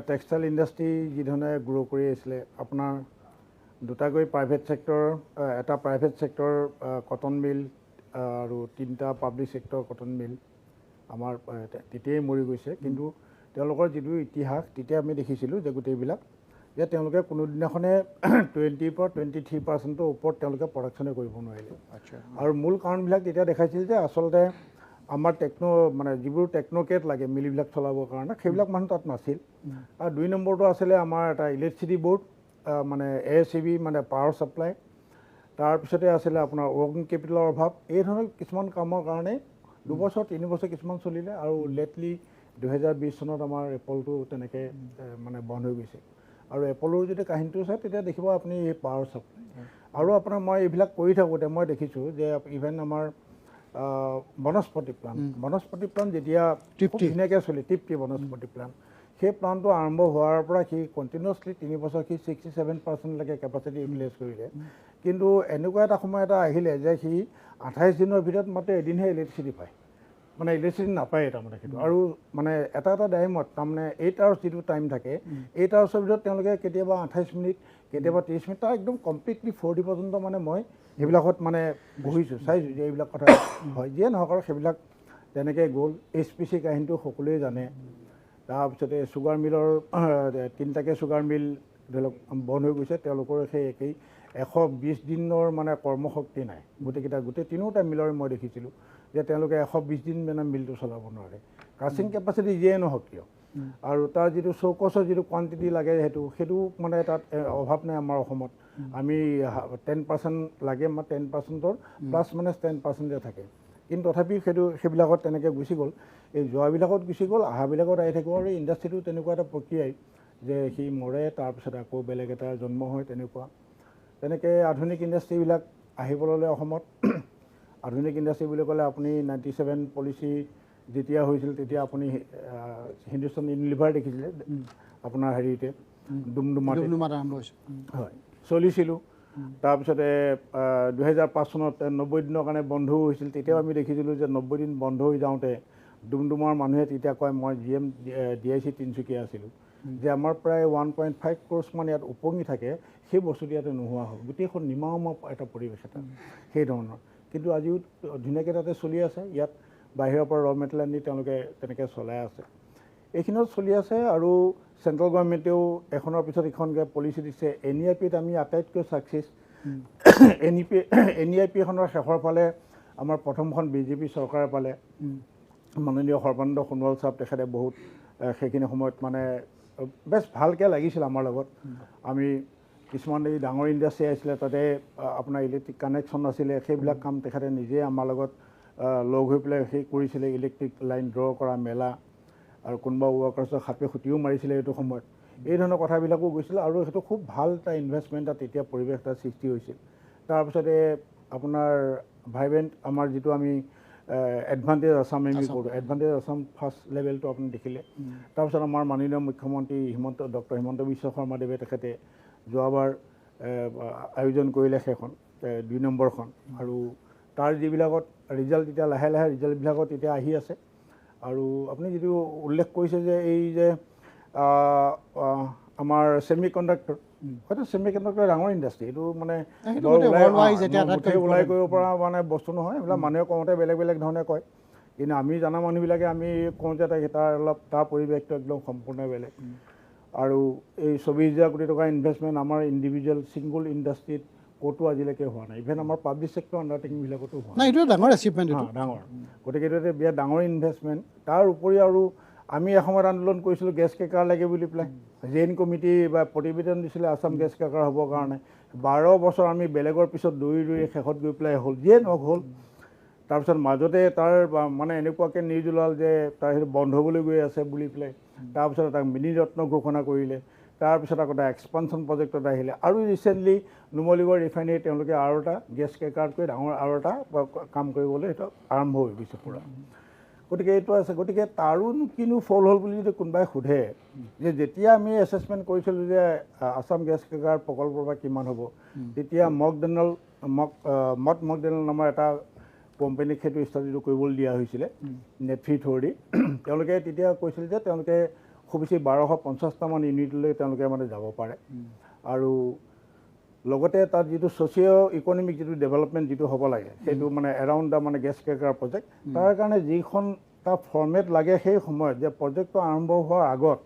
[SPEAKER 2] টেক্সটাইল ইণ্ডাষ্ট্ৰি যিধৰণে গ্ৰ' কৰি আছিলে, আপোনাৰ দুটাকৈ প্ৰাইভেট ছেক্টৰ, এটা প্ৰাইভেট ছেক্টৰ কটন মিল আৰু 3টা পাব্লিক ছেক্টৰ কটন মিল আমাৰ তেতিয়াই মৰি গৈছে। কিন্তু তেওঁলোকৰ যিটো ইতিহাস, তেতিয়া আমি দেখিছিলোঁ যে গোটেইবিলাক যে তেওঁলোকে কোনোদিনাখনে 20-23% ওপৰত তেওঁলোকে প্ৰডাকশ্যনে কৰিব নোৱাৰিলে। আৰু মূল কাৰণবিলাক তেতিয়া দেখাইছিল যে আচলতে আমাৰ মানে যিবোৰ টেকন'ক্ৰেট লাগে মিলবিলাক চলাবৰ কাৰণে, সেইবিলাক মানুহ তাত নাছিল। আৰু 2 নম্বৰটো আছিলে আমাৰ এটা ইলেক্ট্ৰিচিটি বৰ্ড, মানে ASCB মানে পাৱাৰ ছাপ্লাই। তাৰপিছতে আছিলে আপোনাৰ ৱৰ্কিং কেপিটেলৰ অভাৱ। এই ধৰণৰ কিছুমান কামৰ কাৰণে 2 বছৰ 3 বছৰ কিছুমান চলিলে, আৰু লেটলি 2020 চনত আমাৰ এপলটো তেনেকৈ মানে বন্ধ হৈ গৈছে। আৰু এপলৰ যদি কাহিনীটো চায় তেতিয়া দেখিব আপুনি এই পাৱাৰ ছাপ্লাই। আৰু আপোনাৰ মই এইবিলাক কৰি থাকোঁতে মই দেখিছোঁ যে ইভেন আমাৰ বনস্পতি প্লাণ্ট যেতিয়া ধুনীয়াকৈ চলি তৃপ্তি বনস্পতি প্লাণ্ট, সেই প্লাণ্টটো আৰম্ভ হোৱাৰ পৰা সি কণ্টিনিউৱাছলি 3 বছৰ সি 67%লৈকে কেপাচিটি ইউটিলাইজ কৰিলে। কিন্তু এনেকুৱা এটা সময় এটা আহিলে যে সি 28 দিনৰ ভিতৰত মাত্ৰ এদিনহে ইলেক্ট্ৰিচিটি পায়, মানে ইলেক্ট্ৰিচিটি নাপায় তাৰমানে সেইটো। আৰু মানে এটা টাইমত তাৰমানে 8 আৱাৰ্ছ যিটো টাইম থাকে, 8 আৱাৰ্ছৰ ভিতৰত তেওঁলোকে কেতিয়াবা 28 মিনিট, কেতিয়াবা 30 মিনিট, তাৰ একদম কমপ্লিটলি 40 পৰ্যন্ত মানে মই সেইবিলাকত মানে বহিছোঁ, চাইছোঁ যে এইবিলাক কথা হয়। যিয়ে নহওক আৰু সেইবিলাক তেনেকৈ গ'ল। HPC কাহিনীটো সকলোৱে জানে। তাৰপিছতে ছুগাৰ মিলৰ 3টাকৈ ছুগাৰ মিল ধৰি লওক বন্ধ হৈ গৈছে, তেওঁলোকৰ সেই একেই 120 দিনৰ মানে কৰ্মশক্তি নাই গোটেই 3টা মিলৰে মই দেখিছিলোঁ যে তেওঁলোকে 120 দিন মানে মিলটো চলাব নোৱাৰে। কাচিং কেপাচিটি যিয়ে নহওক কিয়, আৰু তাৰ যিটো চৌকছৰ যিটো কোৱান্টিটি লাগে সেইটো মানে তাত অভাৱ নাই আমাৰ অসমত। আমি 10% লাগে, আমাৰ 10%ৰ প্লাছ মানে 10% থাকে। কিন্তু তথাপিও সেইবিলাকত তেনেকৈ গুচি গ'ল। এই যোৱাবিলাকত গুচি গ'ল, অহাবিলাকত আহি থাকিব। আৰু ইণ্ডাষ্ট্ৰিটো তেনেকুৱা এটা প্ৰক্ৰিয়াই যে সি মৰে, তাৰপিছত আকৌ বেলেগ এটা জন্ম হয়, তেনেকৈ আধুনিক ইণ্ডাষ্ট্ৰিবিলাক আহিবলৈ ল'লে অসমত। আধুনিক ইণ্ডাষ্ট্ৰি বুলি ক'লে আপুনি 97 পলিচি যেতিয়া হৈছিল তেতিয়া আপুনি হিন্দুস্তান ইউনিলিভাৰ দেখিছিলে আপোনাৰ হেৰিতে ডুমডুমাত
[SPEAKER 1] আৰম্ভ হৈছে।
[SPEAKER 2] হয়, চলিছিলোঁ। তাৰপিছতে 2005 চনত 90 দিনৰ কাৰণে বন্ধও হৈছিল। তেতিয়াও আমি দেখিছিলোঁ যে 90 দিন বন্ধ হৈ যাওঁতে ডুমডুমাৰ মানুহে তেতিয়া কয়, মই GM DIC তিনিচুকীয়া আছিলোঁ, যে আমাৰ প্ৰায় 1.5 crores মান ইয়াত উপঙি থাকে, সেই বস্তুটো ইয়াতে নোহোৱা হ'ল। গোটেইখন নিমাওমা এটা পৰিৱেশ এটা সেই ধৰণৰ। কিন্তু আজিও ধুনীয়াকৈ তাতে চলি আছে। ইয়াত বাহিৰৰ পৰা ৰ মেটেৰিয়েল আনি তেওঁলোকে তেনেকৈ চলাই আছে। এইখিনিত চলি আছে। আৰু চেণ্ট্ৰেল গভৰ্ণমেণ্টেও এখনৰ পিছত ইখনকৈ পলিচি দিছে। NEIP-ত আমি আটাইতকৈ ছাকচেছ। NEIP এখনৰ শেষৰ ফালে আমাৰ প্ৰথমখন BJP চৰকাৰে পালে। মাননীয় সৰ্বানন্দ সোণোৱাল চাহাব তেখেতে বহুত সেইখিনি সময়ত মানে বেছ ভালকৈ লাগিছিল আমাৰ লগত। আমি কিছুমান এই ডাঙৰ ইণ্ডাষ্ট্ৰি আহিছিলে, তাতে আপোনাৰ ইলেক্ট্ৰিক কানেকশ্যন আছিলে, সেইবিলাক কাম তেখেতে নিজে আমাৰ লগত লগ হৈ পেলাই সেই কৰিছিলে। ইলেক্ট্ৰিক লাইন ড্ৰ কৰা, মেলা, আৰু কোনোবা ৱৰ্কাৰ্ছক সাপে খুটিও মাৰিছিলে এইটো সময়ত। এই ধৰণৰ কথাবিলাকো গৈছিল। আৰু সেইটো খুব ভাল এটা ইনভেষ্টমেণ্ট এটা তেতিয়া পৰিৱেশ এটা সৃষ্টি হৈছিল। তাৰপিছতে আপোনাৰ ভাইব্ৰেণ্ট আমাৰ যিটো আমি এডভান্টেজ আছাম আমি কৰোঁ, এডভান্টেজ আছাম ফাৰ্ষ্ট লেভেলটো আপুনি দেখিলে। তাৰপিছত আমাৰ মাননীয় মুখ্যমন্ত্ৰী ডক্টৰ হিমন্ত বিশ্ব শৰ্মাদেৱে তেখেতে যোৱাবাৰ আয়োজন কৰিলে সেইখন 2 নম্বৰখন। আৰু তাৰ যিবিলাকত ৰিজাল্ট এতিয়া লাহে লাহে ৰিজাল্টবিলাকত এতিয়া আহি আছে। আৰু আপুনি যিটো উল্লেখ কৰিছে যে এই যে আমাৰ ছেমি কণ্ডাক্টৰ, হয়তো ছেমি কণ্ডাক্টৰ ডাঙৰ ইণ্ডাষ্ট্ৰি, এইটো মানে ওলাই কৰিব পৰা মানে বস্তু নহয়। এইবিলাক মানুহে কওঁতে বেলেগ বেলেগ ধৰণে কয়, কিন্তু আমি জনা মানুহবিলাকে আমি কওঁ যে তাৰ পৰিৱেশটো একদম সম্পূৰ্ণ বেলেগ। আৰু এই 24,000 কোটি টকাৰ ইনভেষ্টমেণ্ট আমাৰ ইণ্ডিভিজুৱেল ছিংগল ইণ্ডাষ্ট্ৰিত ক'তো আজিলৈকে হোৱা নাই। ইভেন আমাৰ পাব্লিক ছেক্টৰ আণ্ডাৰটেকিংবিলাকতো হোৱা নাই।
[SPEAKER 1] এইটো ডাঙৰ এচিভমেণ্ট,
[SPEAKER 2] ডাঙৰ। গতিকে এইটো এটা বিৰাট ডাঙৰ ইনভেষ্টমেণ্ট। তাৰ উপৰি আৰু আমি এসময়ত আন্দোলন কৰিছিলোঁ গেছ ক্ৰেকাৰ লাগে বুলি পেলাই। জেইন কমিটি বা প্ৰতিবেদন দিছিলে আছাম গেছ ক্ৰেকাৰ হ'বৰ কাৰণে। 12 বছৰ আমি বেলেগৰ পিছত দৌৰি শেষত গৈ পেলাই হ'ল, যিয়ে নহওক হ'ল। তাৰপিছত মাজতে তাৰ মানে এনেকুৱাকৈ নিউজ ওলাল যে তাৰ সেইটো বন্ধ হ'বলৈ গৈ আছে বুলি পেলাই। তাৰপিছত তাক মিনি ৰত্ন ঘোষণা কৰিলে। তাৰপিছত আকৌ এটা এক্সপানশ্যন প্ৰজেক্টত আহিলে। আৰু ৰিচেণ্টলি নুমলীগড় ৰিফাইনেৰী তেওঁলোকে আৰু এটা গেছ ক্ৰেকাৰতকৈ ডাঙৰ আৰু এটা কাম কৰিবলৈ সেইটো আৰম্ভ হৈ গৈছে পূৰা। গতিকে এইটো আছে। গতিকে তাৰো কিনো ফল হ'ল বুলি যদি কোনোবাই সোধে, যে যেতিয়া আমি এছেছমেণ্ট কৰিছিলোঁ যে আছাম গেছ ক্ৰেকাৰ প্ৰকল্পৰ পৰা কিমান হ'ব, তেতিয়া মকডোনাল্ড নামৰ এটা কোম্পানীক সেইটো ষ্টাডিটো কৰিবলৈ দিয়া হৈছিলে নেটফি থ্ৰুদি তেওঁলোকে তেতিয়া কৈছিল যে তেওঁলোকে খুব বেছি 1250টামান ইউনিটলৈ তেওঁলোকে মানে যাব পাৰে আৰু লগতে তাত যিটো ছ'চিঅ' ইকনমিক যিটো ডেভেলপমেণ্ট যিটো হ'ব লাগে সেইটো মানে এৰাউণ্ড দ্য মানে গেছ ক্ৰেকাৰ প্ৰজেক্ট তাৰ কাৰণে যিখন তাৰ ফৰ্মেট লাগে সেই সময়ত যে প্ৰজেক্টটো আৰম্ভ হোৱাৰ আগত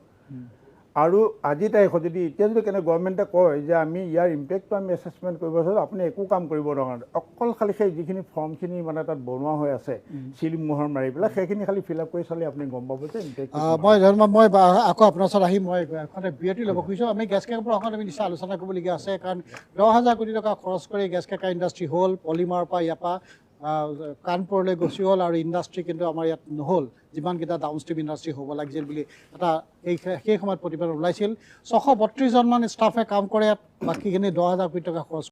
[SPEAKER 2] আৰু আজি তাৰিখত যদি এতিয়া যদি কেনে গভৰ্ণমেণ্টে কয় যে আমি ইয়াৰ ইম্পেক্টটো আমি এছেছমেণ্ট কৰিব বিচাৰোঁ আপুনি একো কাম কৰিব দৰকাৰ নাই অকল খালি সেই যিখিনি ফৰ্মখিনি মানে তাত বনোৱা হৈ আছে চিলিং মোহৰ মাৰি পেলাই সেইখিনি খালি ফিল আপ কৰি চালে আপুনি গম পাব যে ইম্পেক্ট
[SPEAKER 1] মই আকৌ আপোনাৰ ওচৰত আহি মই এখন বিৰতি ল'ব খুজিছোঁ আমি গেছ ক্ৰেকাৰ পৰা অকণ আমি নিশ্চয় আলোচনা কৰিবলগীয়া আছে কাৰণ 10,000 কোটি টকা খৰচ কৰি গেছ ক্ৰেকাৰ ইণ্ডাষ্ট্ৰী হ'ল পলিমাৰৰ পৰা ইয়াৰ পৰা কানপুৰলৈ গুচি হ'ল আৰু ইণ্ডাষ্ট্ৰী কিন্তু আমাৰ ইয়াত নহ'ল যিমানকেইটা ডাউনষ্ট্ৰীম ইণ্ডাষ্ট্ৰী হ'ব লাগিছিল বুলি এটা সেই সময়ত প্ৰতিবেদন ওলাইছিল 632জনমান ষ্টাফে কাম কৰে ইয়াত বাকীখিনি 10,000 কোটি টকা খৰচ